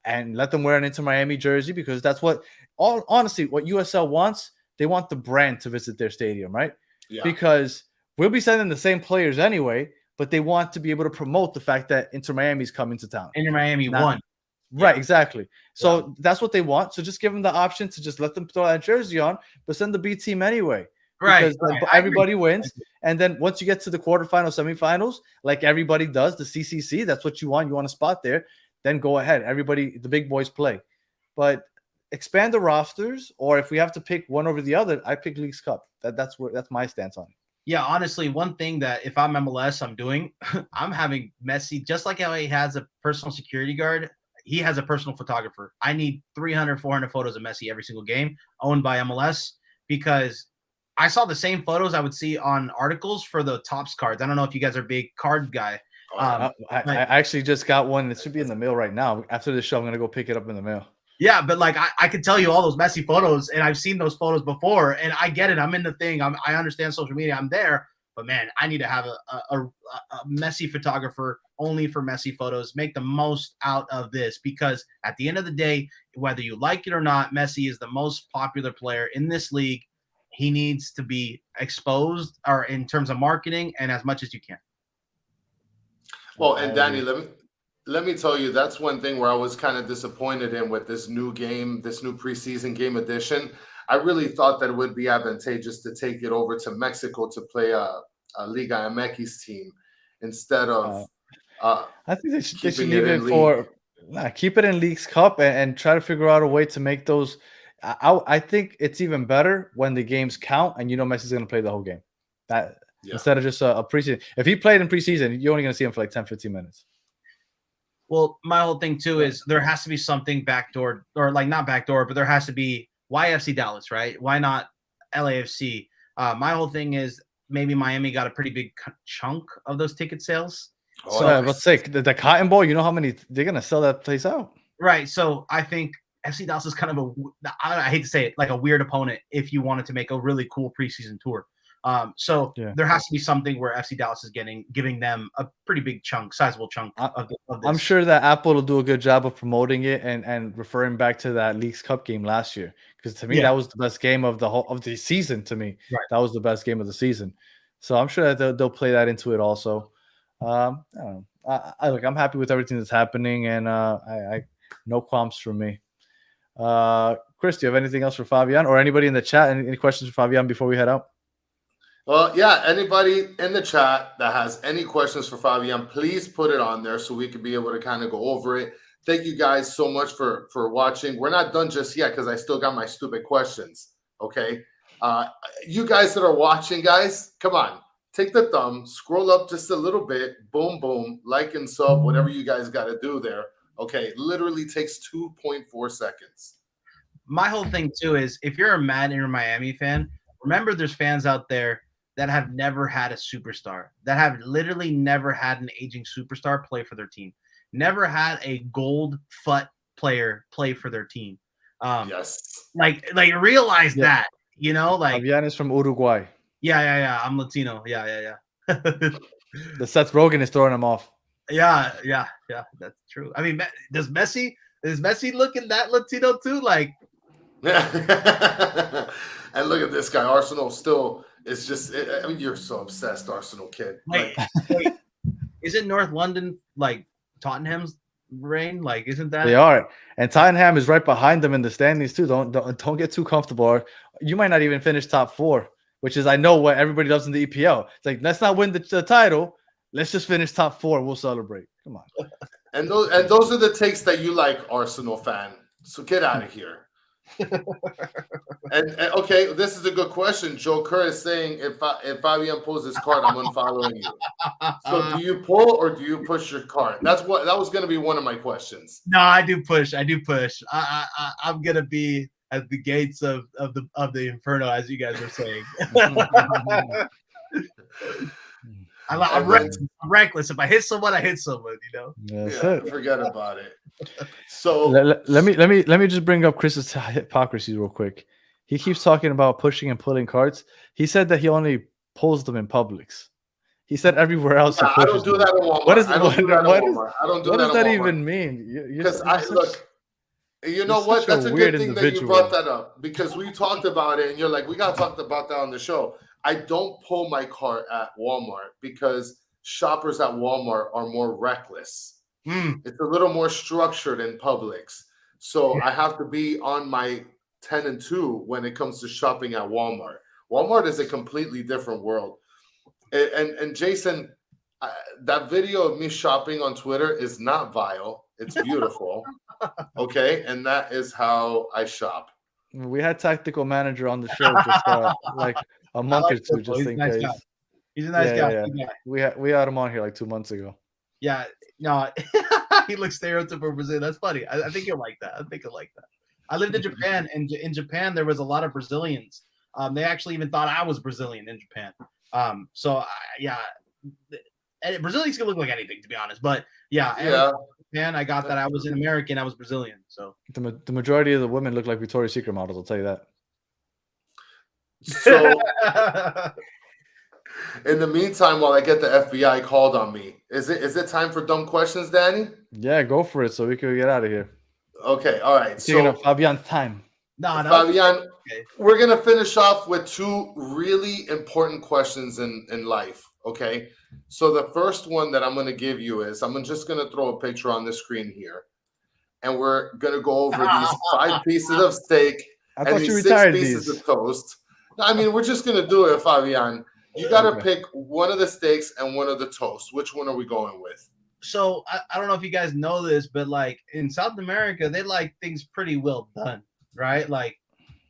and let them wear an Inter Miami jersey, because that's what honestly what USL wants. They want the brand to visit their stadium, right? Yeah. Because we'll be sending the same players anyway, but they want to be able to promote the fact that Inter Miami is coming to town. Inter Miami won. Right, exactly. So that's what they want. So just give them the option to just let them throw that jersey on, but send the B team anyway. Right. Because everybody wins. And then once you get to the quarterfinals, semifinals, like everybody does, the CCC, that's what you want. You want a spot there. Then go ahead. Everybody, the big boys play. But expand the rosters, or if we have to pick one over the other, I pick Leagues Cup. That's my stance on it. Yeah, honestly, one thing that if I'm MLS, I'm doing, I'm having Messi, just like how he has a personal security guard, he has a personal photographer. I need 300, 400 photos of Messi every single game owned by MLS, because I saw the same photos I would see on articles for the Topps cards. I don't know if you guys are a big card guy. I actually just got one. It should be in the mail right now. After the show, I'm going to go pick it up in the mail. Yeah, but like I could tell you all those Messi photos, and I've seen those photos before, and I get it. I'm in the thing. I understand social media. I'm there, but man, I need to have a Messi photographer only for Messi photos. Make the most out of this, because at the end of the day, whether you like it or not, Messi is the most popular player in this league. He needs to be exposed, or in terms of marketing, and as much as you can. Well, and Danny, let me tell you, that's one thing where I was kind of disappointed in with this new game, this new preseason game edition. I really thought that it would be advantageous to take it over to Mexico to play a Liga MX team instead of I think they should Keeping leave it it in for keep it in Leagues Cup and try to figure out a way to make those. I think it's even better when the games count and Messi's going to play the whole game. That instead of just a preseason. If he played in preseason, you're only going to see him for like 10, 15 minutes. Well, my whole thing too is there has to be something backdoor, or like not backdoor, but there has to be. Why FC Dallas, right? Why not LAFC? My whole thing is maybe Miami got a pretty big chunk of those ticket sales. So let's say the Cotton Bowl. You know how many they're going to sell that place out, right? So I think FC Dallas is kind of I hate to say it, like a weird opponent if you wanted to make a really cool preseason tour. There has to be something where FC Dallas is giving them a pretty big sizable chunk of this. I'm sure that Apple will do a good job of promoting it and referring back to that Leagues Cup game last year, because to me that was the best game of the season. To me, that was the best game of the season. So I'm sure that they'll play that into it also. I don't know. I'm happy with everything that's happening, and I no qualms from me. Chris, do you have anything else for Favian or anybody in the chat? Any questions for Favian before we head out? Well, yeah, anybody in the chat that has any questions for Favian, please put it on there so we can be able to kind of go over it. Thank you guys so much for watching. We're not done just yet because I still got my stupid questions, okay? You guys that are watching, guys, come on. Take the thumb, scroll up just a little bit, boom, boom, like and sub, whatever you guys got to do there, okay? It literally takes 2.4 seconds. My whole thing, too, is if you're a Madden or Miami fan, remember there's fans out there that have never had a superstar, that have literally never had an aging superstar play for their team, never had a gold FUT player play for their team. Yes. Like realize that, like Fabian is from Uruguay. Yeah. I'm Latino. Yeah. The Seth Rogen is throwing him off. Yeah. That's true. I mean, is Messi looking that Latino too? Like, and look at this guy. Arsenal still is just. I mean, you're so obsessed, Arsenal kid. Wait, isn't North London like Tottenham's reign? Like, isn't that? They are, and Tottenham is right behind them in the standings too. Don't get too comfortable. You might not even finish top 4, which is I know what everybody does in the EPL. It's like, let's not win the title. Let's just finish top 4. We'll celebrate. Come on. And those are the takes that you like, Arsenal fan. So get out of here. and okay, this is a good question. Joe Kerr is saying if Fabian pulls his card, I'm unfollowing you. So do you pull or do you push your card? That was going to be one of my questions. No, I do push. I'm gonna be at the gates of the inferno, as you guys are saying. I'm reckless. If I hit someone, I hit someone. Forget about it. So let me just bring up Chris's hypocrisy real quick. He keeps talking about pushing and pulling cards. He said that he only pulls them in Publix. He said everywhere else. Yeah, I don't do that in Walmart. What does that even mean? Because look. You know what? That's a good thing that you brought that up, because we talked about it and you're like, we got to talk about that on the show. I don't pull my cart at Walmart because shoppers at Walmart are more reckless. It's a little more structured in Publix. So I have to be on my 10 and 2 when it comes to shopping at Walmart. Walmart is a completely different world. And Jason, that video of me shopping on Twitter is not vile. It's beautiful. Okay. And that is how I shop. We had Tactical Manager on the show just like a month or two, just in case. He's a nice guy. Yeah. We had him on here like 2 months ago. Yeah, no, he looks stereotypical Brazilian. That's funny. I think you'll like that. I lived in Japan, and in Japan there was a lot of Brazilians. They actually even thought I was Brazilian in Japan. Brazilians can look like anything, to be honest. But yeah. Japan, I got that I was an American. I was Brazilian. So the majority of the women look like Victoria's Secret models. I'll tell you that. So, in the meantime, while I get the FBI called on me, is it time for dumb questions, Danny? Yeah, go for it so we can get out of here. Okay, all right. Taking up Fabian's time. No. Fabian, we're going to finish off with 2 really important questions in life, okay? So the first one that I'm going to give you is, I'm just going to throw a picture on the screen here, and we're going to go over these 5 pieces of steak and these 6 pieces of toast. No, I mean, we're just going to do it, Fabian. You got to pick one of the steaks and one of the toast. Which one are we going with? So I don't know if you guys know this, but like in South America, they like things pretty well done, right? Like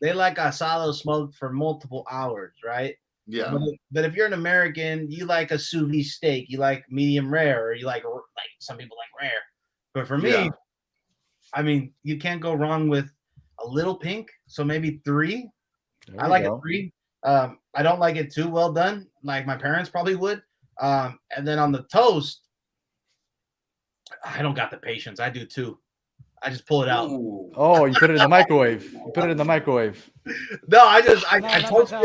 they like asado smoked for multiple hours, right? Yeah. But if you're an American, you like a sous vide steak, you like medium rare, or you like some people like rare. But for me, Yeah. I mean, you can't go wrong with a little pink. So maybe 3. There I you like go. it 3. I don't like it too well done, like my parents probably would. And then on the toast, I don't got the patience. I do 2. I just pull it out. Ooh. Oh, you put it in the microwave. You put it in the microwave. No, I toasted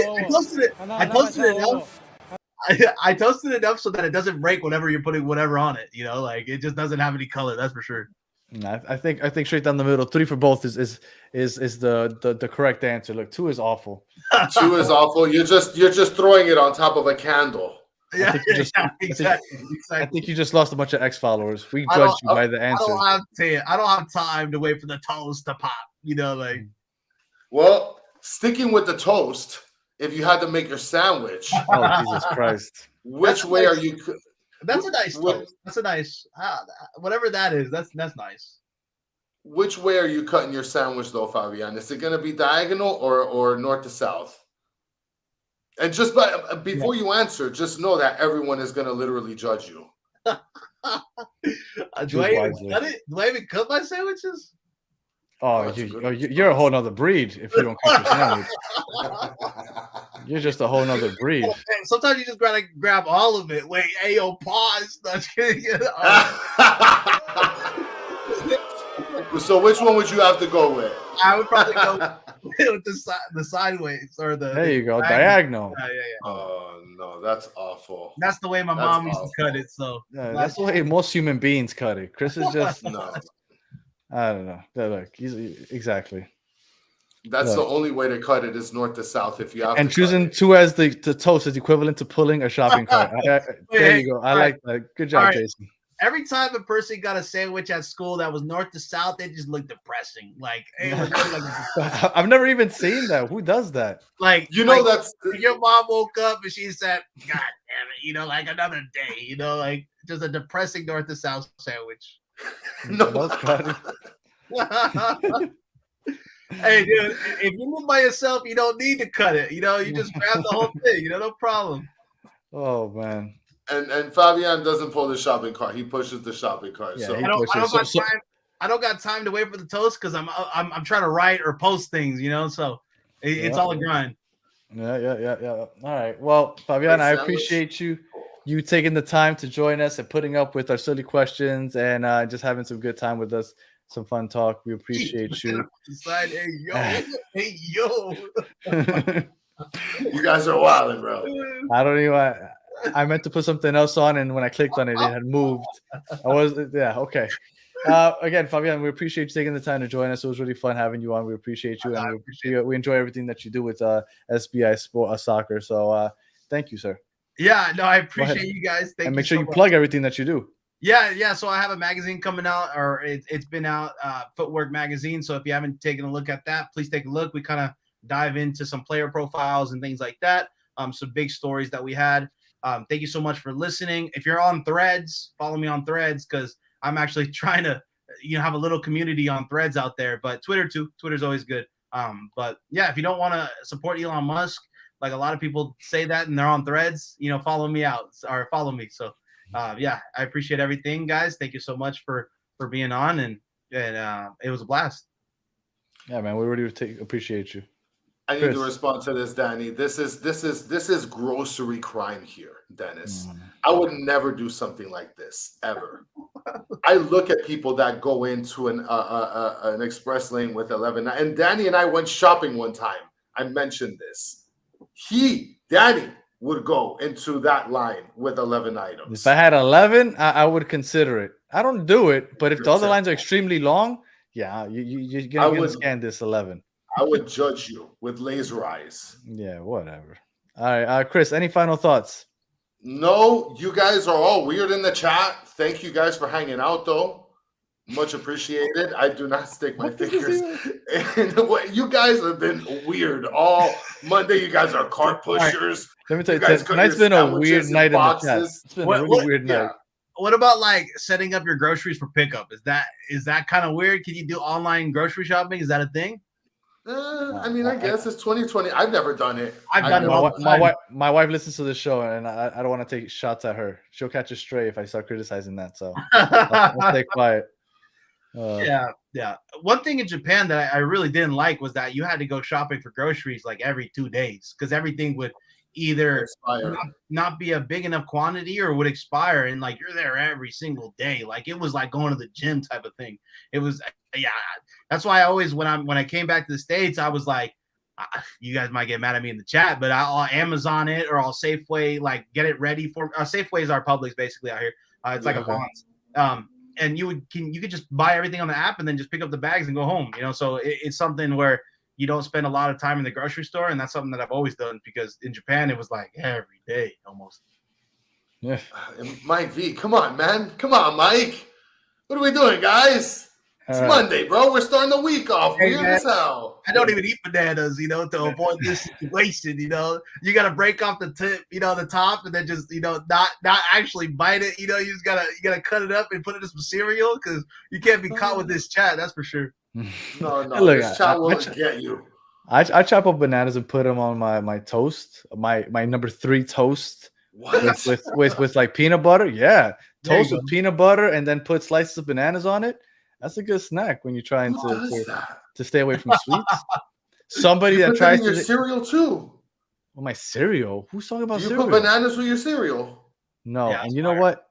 it. I toasted it enough. I toasted it enough so that it doesn't break whenever you're putting whatever on it. You know, like it just doesn't have any color. That's for sure. No, I think straight down the middle. 3 for both is the correct answer. Look, 2 is awful. 2 is awful. You're just throwing it on top of a candle. Yeah, exactly. I think you just lost a bunch of X followers. We judged you by the answer. I don't have time to wait for the toast to pop. You know, like. Well, sticking with the toast, if you had to make your sandwich, Oh Jesus Christ! Which way are you? That's a nice toast. That's a nice whatever that is. That's nice. Which way are you cutting your sandwich, though, Favian? Is it going to be diagonal or north to south? And just before you answer, just know that everyone is going to literally judge you. Do I even cut it? Do I even cut my sandwiches? Oh, you're a whole nother breed if you don't cut your sandwich. You're just a whole nother breed. Sometimes you just gotta grab all of it. Wait, hey, yo, pause. So which one would you have to go with? I would probably go with the sideways or the. There you go, diagonal. Yeah. Oh no, that's awful. That's the way my mom used to cut it. So yeah, that's the way most human beings cut it. Chris is just no. I don't know. Look, exactly. That's the only way to cut it is north to south. If you have and to choosing 2 as the toast is equivalent to pulling a shopping cart. There you go. I like that. Good job, Jason. Every time a person got a sandwich at school that was north to south, they just looked depressing. Like, I've never even seen that. Who does that? Like, that's your mom woke up and she said, "God damn it," like another day, like just a depressing north to south sandwich. No. Hey, dude, if you live by yourself, you don't need to cut it. You just grab the whole thing. No problem. Oh man. And Favian doesn't pull the shopping cart; he pushes the shopping cart. Yeah, so I don't got time to wait for the toast because I'm trying to write or post things. So it's all a grind. Yeah. All right. Well, Favian, I appreciate you taking the time to join us and putting up with our silly questions and just having some good time with us. Some fun talk. We appreciate you. Hey yo. You guys are wilding, bro. I don't even. I meant to put something else on, and when I clicked on it, it had moved. Okay. Again, Favian, we appreciate you taking the time to join us. It was really fun having you on. We appreciate you, and we enjoy everything that you do with SBI Soccer. So thank you, sir. Yeah, no, I appreciate you guys. And make sure you plug everything that you do. Yeah. So I have a magazine coming out, or it's been out, Footwork Magazine. So if you haven't taken a look at that, please take a look. We kind of dive into some player profiles and things like that. Some big stories that we had. Thank you so much for listening. If you're on Threads, follow me on Threads because I'm actually trying to, have a little community on Threads out there. But Twitter too. Twitter's always good. But yeah, if you don't want to support Elon Musk, like a lot of people say that and they're on Threads, follow me out or follow me. So yeah, I appreciate everything, guys. Thank you so much for being on, and it was a blast. Yeah, man, we really appreciate you. I need to respond to this, Danny. This is grocery crime here, Dennis. I would never do something like this ever. I look at people that go into an express lane with 11, and Danny and I went shopping one time. I mentioned this. Danny would go into that line with 11 items. If I had 11, I would consider it. I don't do it, but if the other lines are extremely long, yeah, you're gonna scan this 11. I would judge you with laser eyes. Yeah, whatever. All right, Chris, any final thoughts? No, you guys are all weird in the chat. Thank you guys for hanging out, though. Much appreciated. I do not stick my fingers. You guys have been weird all Monday. You guys are cart pushers. Let me tell you, tonight's been a weird night in the chat. It's been a really weird night. what about like setting up your groceries for pickup? Is that kind of weird? Can you do online grocery shopping? Is that a thing? I mean, I guess it's 2020. I've never done it. I've done it all the my time. my wife listens to the show, and I don't want to take shots at her. She'll catch a stray if I start criticizing that. So I'll stay quiet. Yeah. One thing in Japan that I really didn't like was that you had to go shopping for groceries like every 2 days because everything would either not be a big enough quantity or would expire, and like you're there every single day. Like it was like going to the gym type of thing. It was that's why I always when I came back to the States, I was like, you guys might get mad at me in the chat, but I'll Amazon it or I'll Safeway, like get it ready for Safeway is our Publix basically out here. It's like a Vons. And you could just buy everything on the app and then just pick up the bags and go home, so it's something where you don't spend a lot of time in the grocery store, and that's something that I've always done because in Japan it was like every day almost. Yeah. Mike V, come on, man. Come on, Mike. What are we doing, guys? It's Monday, bro. We're starting the week off. Weird as hell. I don't even eat bananas, to avoid this situation. You got to break off the tip, the top, and then just, not actually bite it. You just gotta cut it up and put it in some cereal because you can't be caught with this chat. That's for sure. No, Look, this chat will get you. I chop up bananas and put them on my toast, my number 3 toast. What? With like peanut butter. Yeah, toast with peanut butter and then put slices of bananas on it. That's a good snack when you're trying to stay away from sweets. Somebody that tries to your cereal too. Well, my cereal. Who's talking about cereal? You put bananas with your cereal. No, and you know what?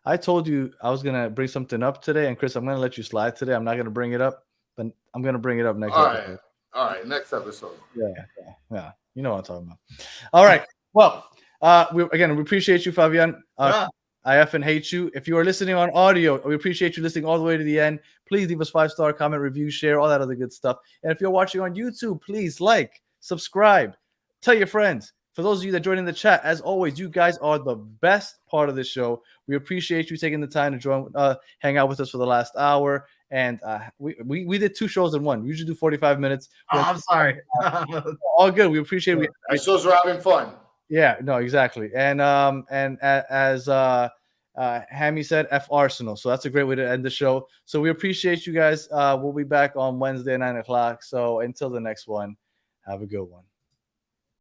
I told you I was gonna bring something up today, and Chris, I'm gonna let you slide today. I'm not gonna bring it up, but I'm gonna bring it up next episode. All right, next episode. Yeah. You know what I'm talking about. All right. Well, we appreciate you, Favian. I effing hate you. If you are listening on audio, we appreciate you listening all the way to the end. Please leave us 5-star comment, review, share, all that other good stuff. And if you're watching on YouTube, please like, subscribe, tell your friends. For those of you that joined in the chat, as always, you guys are the best part of the show. We appreciate you taking the time to join, hang out with us for the last hour. And we did 2 shows in one. We usually do 45 minutes. I'm sorry. All good. We appreciate it. Our shows are having fun. Yeah, no, exactly. And as Hammy said, F Arsenal. So that's a great way to end the show. So we appreciate you guys. We'll be back on Wednesday at 9 o'clock. So until the next one, have a good one.